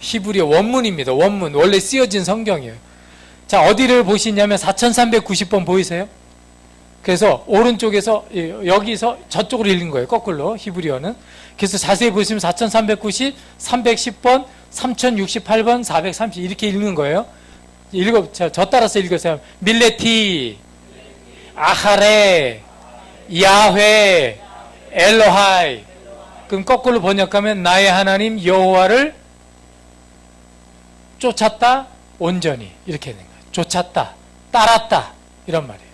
히브리어 원문입니다. 원문. 원래 쓰여진 성경이에요. 자, 어디를 보시냐면 4390번 보이세요? 그래서 오른쪽에서 여기서 저쪽으로 읽는 거예요. 거꾸로 히브리어는. 그래서 자세히 보시면 4390, 310번, 3068번, 430 이렇게 읽는 거예요. 저 따라서 읽으세요. 밀레티, 아하레, 야훼, 엘로하이. 그럼 거꾸로 번역하면 나의 하나님 여호와를 쫓았다, 온전히 이렇게 되는 거예요. 쫓았다, 따랐다 이런 말이에요.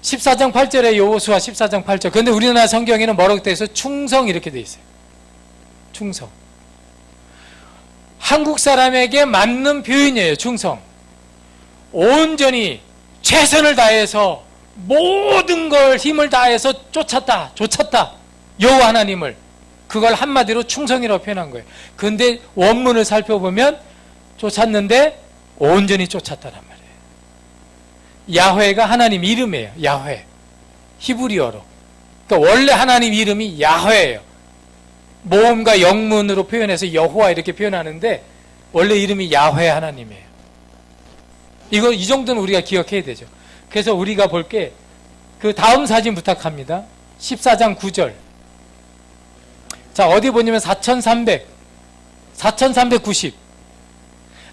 14장 8절에 여호수아 14장 8절. 그런데 우리나라 성경에는 뭐라고 되어 있어요? 충성 이렇게 되어 있어요. 충성. 한국 사람에게 맞는 표현이에요. 충성. 온전히 최선을 다해서 모든 걸 힘을 다해서 쫓았다, 여호와 하나님을. 그걸 한마디로 충성이라고 표현한 거예요. 그런데 원문을 살펴보면 쫓았는데 온전히 쫓았다란 말이에요. 야훼가 하나님 이름이에요. 야훼. 히브리어로. 그러니까 원래 하나님 이름이 야훼예요. 모음과 영문으로 표현해서 여호와 이렇게 표현하는데 원래 이름이 야훼 하나님이에요. 이 정도는 우리가 기억해야 되죠. 그래서 우리가 볼 게 그 다음 사진 부탁합니다. 14장 9절. 자, 어디 보냐면 4390.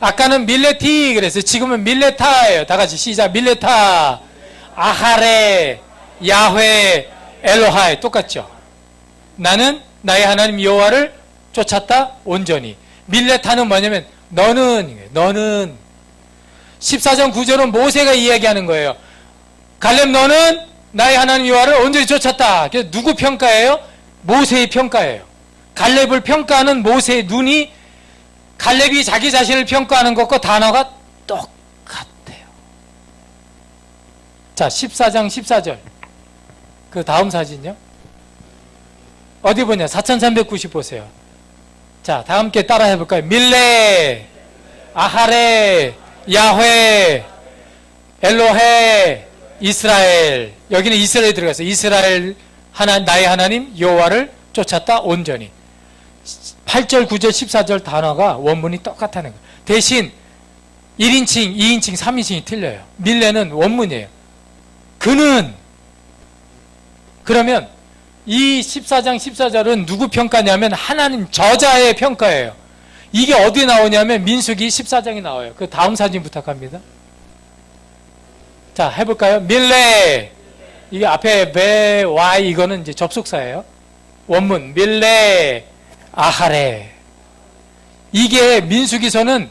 아까는 밀레티 그래서 지금은 밀레타예요. 다 같이 시작. 밀레타, 아하레, 야훼, 엘로하이 똑같죠. 나는 나의 하나님 여호와를 쫓았다 온전히. 밀레타는 뭐냐면 너는 14장 9절은 모세가 이야기하는 거예요. 갈렙 너는 나의 하나님 여호와를 온전히 쫓았다. 그래서 누구 평가예요? 모세의 평가예요. 갈렙을 평가하는 모세의 눈이 갈렙이 자기 자신을 평가하는 것과 단어가 똑같아요. 자, 14장 14절. 그 다음 사진요. 어디 보냐? 4390 보세요. 자, 다 함께 따라 해볼까요? 밀레, 아하레, 야훼, 엘로헤, 이스라엘. 여기는 이스라엘이 들어갔어요. 이스라엘 나의 하나님 여호와를 쫓았다 온전히. 8절, 9절, 14절 단어가 원문이 똑같다는 거예요. 대신 1인칭, 2인칭, 3인칭이 틀려요. 밀레는 원문이에요. 그는. 그러면 이 14장 14절은 누구 평가냐면 하나님 저자의 평가예요. 이게 어디에 나오냐면 민수기 14장에 나와요. 그 다음 사진 부탁합니다. 자, 해볼까요? 밀레. 이게 앞에 베, 와이 이거는 이제 접속사예요. 원문 밀레, 아하레. 이게 민수기서는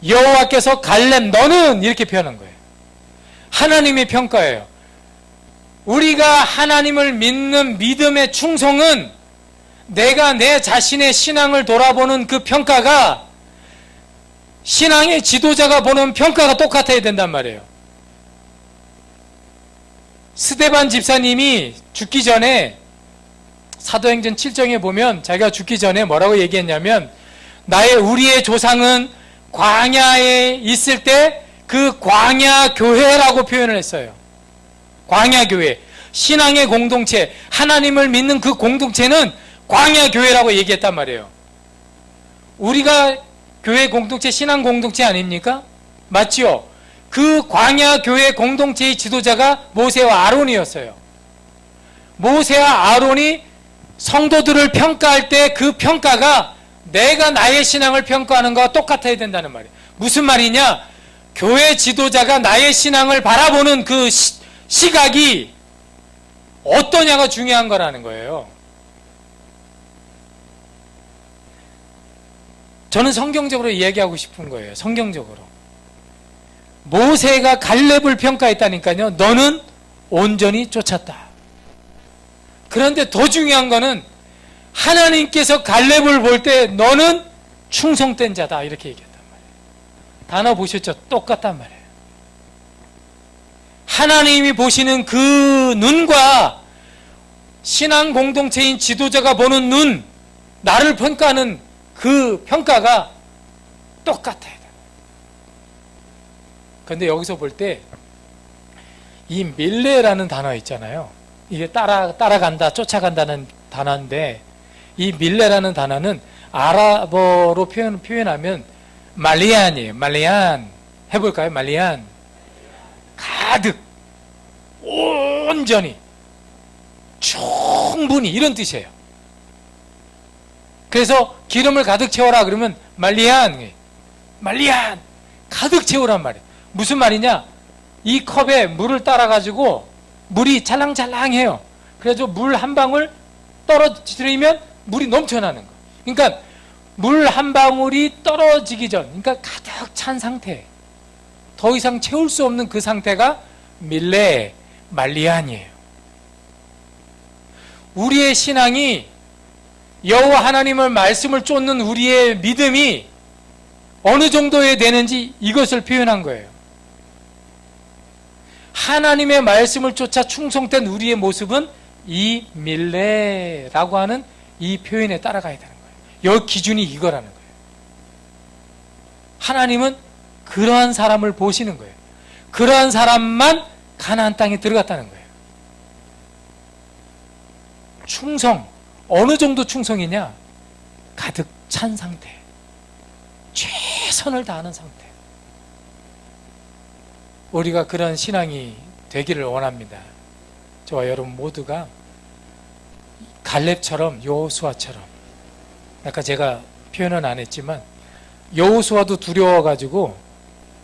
여호와께서 갈렙 너는 이렇게 표현한 거예요. 하나님의 평가예요. 우리가 하나님을 믿는 믿음의 충성은 내가 내 자신의 신앙을 돌아보는 그 평가가 신앙의 지도자가 보는 평가가 똑같아야 된단 말이에요. 스데반 집사님이 죽기 전에 사도행전 7장에 보면 자기가 죽기 전에 뭐라고 얘기했냐면 우리의 조상은 광야에 있을 때 그 광야 교회라고 표현을 했어요. 광야 교회. 신앙의 공동체, 하나님을 믿는 그 공동체는 광야 교회라고 얘기했단 말이에요. 우리가 교회 공동체, 신앙 공동체 아닙니까? 맞지요? 그 광야 교회 공동체의 지도자가 모세와 아론이었어요. 모세와 아론이 성도들을 평가할 때 그 평가가 내가 나의 신앙을 평가하는 것과 똑같아야 된다는 말이에요. 무슨 말이냐? 교회 지도자가 나의 신앙을 바라보는 그 시각이 어떠냐가 중요한 거라는 거예요. 저는 성경적으로 이야기하고 싶은 거예요. 성경적으로. 모세가 갈렙을 평가했다니까요. 너는 온전히 쫓았다. 그런데 더 중요한 거는 하나님께서 갈렙을 볼 때 너는 충성된 자다 이렇게 얘기했단 말이에요. 단어 보셨죠? 똑같단 말이에요. 하나님이 보시는 그 눈과 신앙 공동체인 지도자가 보는 눈, 나를 평가하는 그 평가가 똑같아야 돼. 그런데 여기서 볼 때 이 밀레라는 단어 있잖아요. 이게 따라간다, 쫓아간다는 단어인데 이 밀레라는 단어는 아랍어로 표현하면 말리안이에요. 말리안. 해볼까요? 말리안. 가득, 온전히, 충분히 이런 뜻이에요. 그래서 기름을 가득 채워라 그러면 말리안, 말리안 가득 채우란 말이에요. 무슨 말이냐? 이 컵에 물을 따라가지고 물이 찰랑찰랑해요. 그래서 물 한 방울 떨어뜨리면 물이 넘쳐나는 거. 그러니까 물 한 방울이 떨어지기 전, 그러니까 가득 찬 상태, 더 이상 채울 수 없는 그 상태가 밀레, 말리안이에요. 우리의 신앙이 여호와 하나님을 말씀을 쫓는 우리의 믿음이 어느 정도에 되는지 이것을 표현한 거예요. 하나님의 말씀을 쫓아 충성된 우리의 모습은 이 밀레라고 하는 이 표현에 따라가야 되는 거예요. 여 기준이 이거라는 거예요. 하나님은 그러한 사람을 보시는 거예요. 그러한 사람만 가나안 땅에 들어갔다는 거예요. 충성, 어느 정도 충성이냐? 가득 찬 상태, 최선을 다하는 상태. 우리가 그런 신앙이 되기를 원합니다. 저와 여러분 모두가 갈렙처럼, 여호수아처럼, 아까 제가 표현은 안 했지만 여호수아도 두려워가지고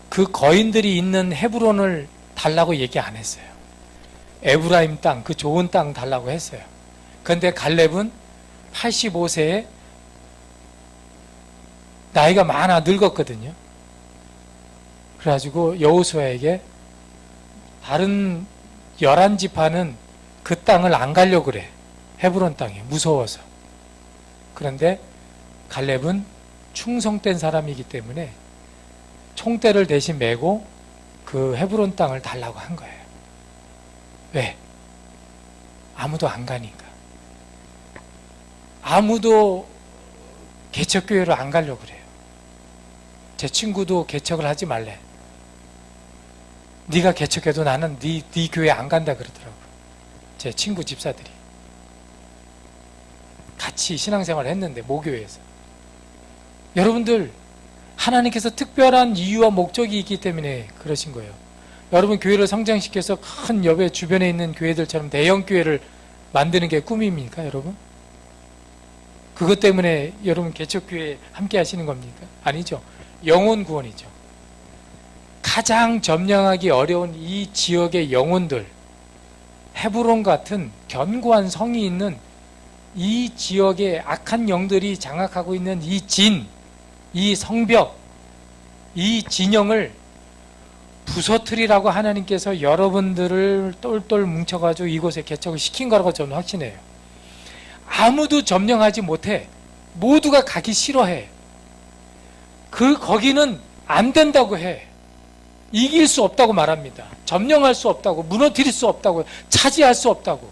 그 거인들이 있는 헤브론을 달라고 얘기 안 했어요. 에브라임 땅, 그 좋은 땅 달라고 했어요. 그런데 갈렙은 85세에 나이가 많아 늙었거든요. 그래가지고 여호수아에게 다른 11지파는 그 땅을 안 가려고 그래. 헤브론 땅에 무서워서. 그런데 갈렙은 충성된 사람이기 때문에 총대를 대신 메고 그 헤브론 땅을 달라고 한 거예요. 왜? 아무도 안 가니까. 아무도 개척교회로 안 가려고 그래요. 제 친구도 개척을 하지 말래. 네가 개척해도 나는 네 교회 안 간다 그러더라고요. 제 친구 집사들이. 같이 신앙생활을 했는데 모교회에서. 여러분들 하나님께서 특별한 이유와 목적이 있기 때문에 그러신 거예요. 여러분 교회를 성장시켜서 큰 여배 주변에 있는 교회들처럼 대형 교회를 만드는 게 꿈입니까 여러분? 그것 때문에 여러분 개척교회 함께 하시는 겁니까? 아니죠. 영혼 구원이죠. 가장 점령하기 어려운 이 지역의 영혼들, 헤브론 같은 견고한 성이 있는 이 지역의 악한 영들이 장악하고 있는 이 진, 이 성벽, 이 진영을 부서뜨리라고 하나님께서 여러분들을 똘똘 뭉쳐가지고 이곳에 개척을 시킨 거라고 저는 확신해요. 아무도 점령하지 못해. 모두가 가기 싫어해. 거기는 안 된다고 해. 이길 수 없다고 말합니다. 점령할 수 없다고, 무너뜨릴 수 없다고, 차지할 수 없다고.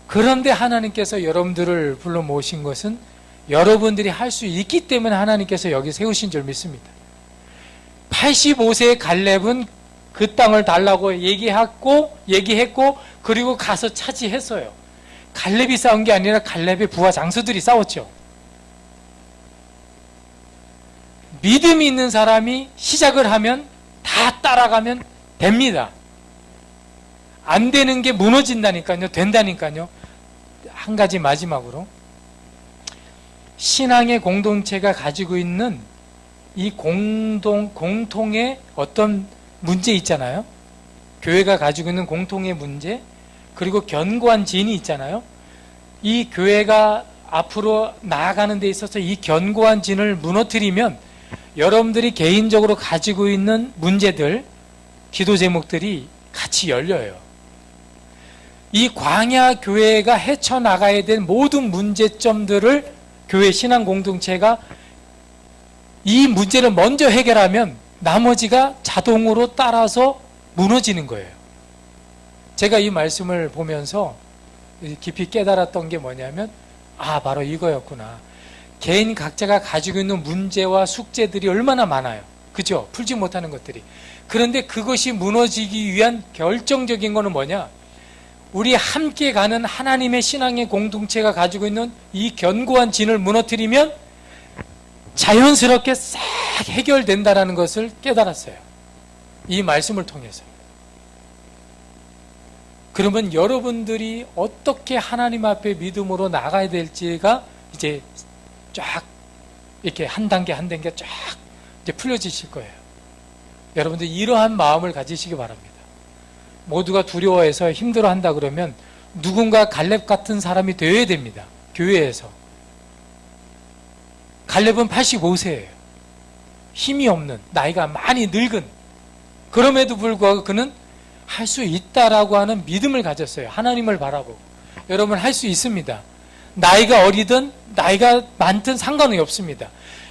그런데 하나님께서 여러분들을 불러 모신 것은 여러분들이 할 수 있기 때문에 하나님께서 여기 세우신 줄 믿습니다. 85세의 갈렙은 그 땅을 달라고 얘기했고 그리고 가서 차지했어요. 갈렙이 싸운 게 아니라 갈렙의 부하 장수들이 싸웠죠. 믿음이 있는 사람이 시작을 하면 다 따라가면 됩니다. 안 되는 게 무너진다니까요. 된다니까요. 한 가지 마지막으로 신앙의 공동체가 가지고 있는 이 공통의 어떤 문제 있잖아요. 교회가 가지고 있는 공통의 문제, 그리고 견고한 진이 있잖아요. 이 교회가 앞으로 나아가는 데 있어서 이 견고한 진을 무너뜨리면 여러분들이 개인적으로 가지고 있는 문제들, 기도 제목들이 같이 열려요. 이 광야 교회가 헤쳐나가야 될 모든 문제점들을 교회 신앙 공동체가 이 문제를 먼저 해결하면 나머지가 자동으로 따라서 무너지는 거예요. 제가 이 말씀을 보면서 깊이 깨달았던 게 뭐냐면 바로 이거였구나. 개인 각자가 가지고 있는 문제와 숙제들이 얼마나 많아요. 그죠? 풀지 못하는 것들이. 그런데 그것이 무너지기 위한 결정적인 거는 뭐냐? 우리 함께 가는 하나님의 신앙의 공동체가 가지고 있는 이 견고한 진을 무너뜨리면 자연스럽게 싹 해결된다는 것을 깨달았어요. 이 말씀을 통해서. 그러면 여러분들이 어떻게 하나님 앞에 믿음으로 나가야 될지가 이제 쫙 이렇게 한 단계 한 단계 쫙 이제 풀려지실 거예요. 여러분들 이러한 마음을 가지시기 바랍니다. 모두가 두려워해서 힘들어한다 그러면 누군가 갈렙 같은 사람이 되어야 됩니다. 교회에서. 갈렙은 85세예요. 힘이 없는, 나이가 많이 늙은, 그럼에도 불구하고 그는 할 수 있다라고 하는 믿음을 가졌어요. 하나님을 바라보고. 여러분 할 수 있습니다. 나이가 어리든 나이가 많든 상관이 없습니다.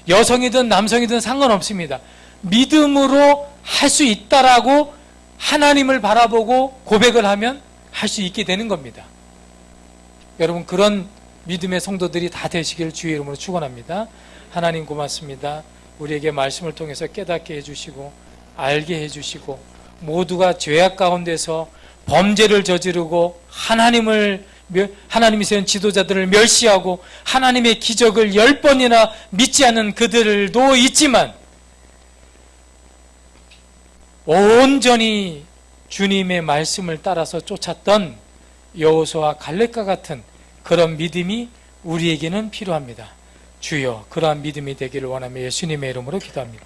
여성이든 남성이든 상관없습니다. 믿음으로 할 수 있다라고 하나님을 바라보고 고백을 하면 할 수 있게 되는 겁니다. 여러분 그런 믿음의 성도들이 다 되시기를 주의 이름으로 축원합니다. 하나님 고맙습니다. 우리에게 말씀을 통해서 깨닫게 해주시고 알게 해주시고 모두가 죄악 가운데서 범죄를 저지르고 하나님이 세운 지도자들을 멸시하고 하나님의 기적을 10번이나 믿지 않는 그들도 있지만 온전히 주님의 말씀을 따라서 쫓았던 여호수아와 갈렙과 같은 그런 믿음이 우리에게는 필요합니다. 주여 그러한 믿음이 되기를 원하며 예수님의 이름으로 기도합니다.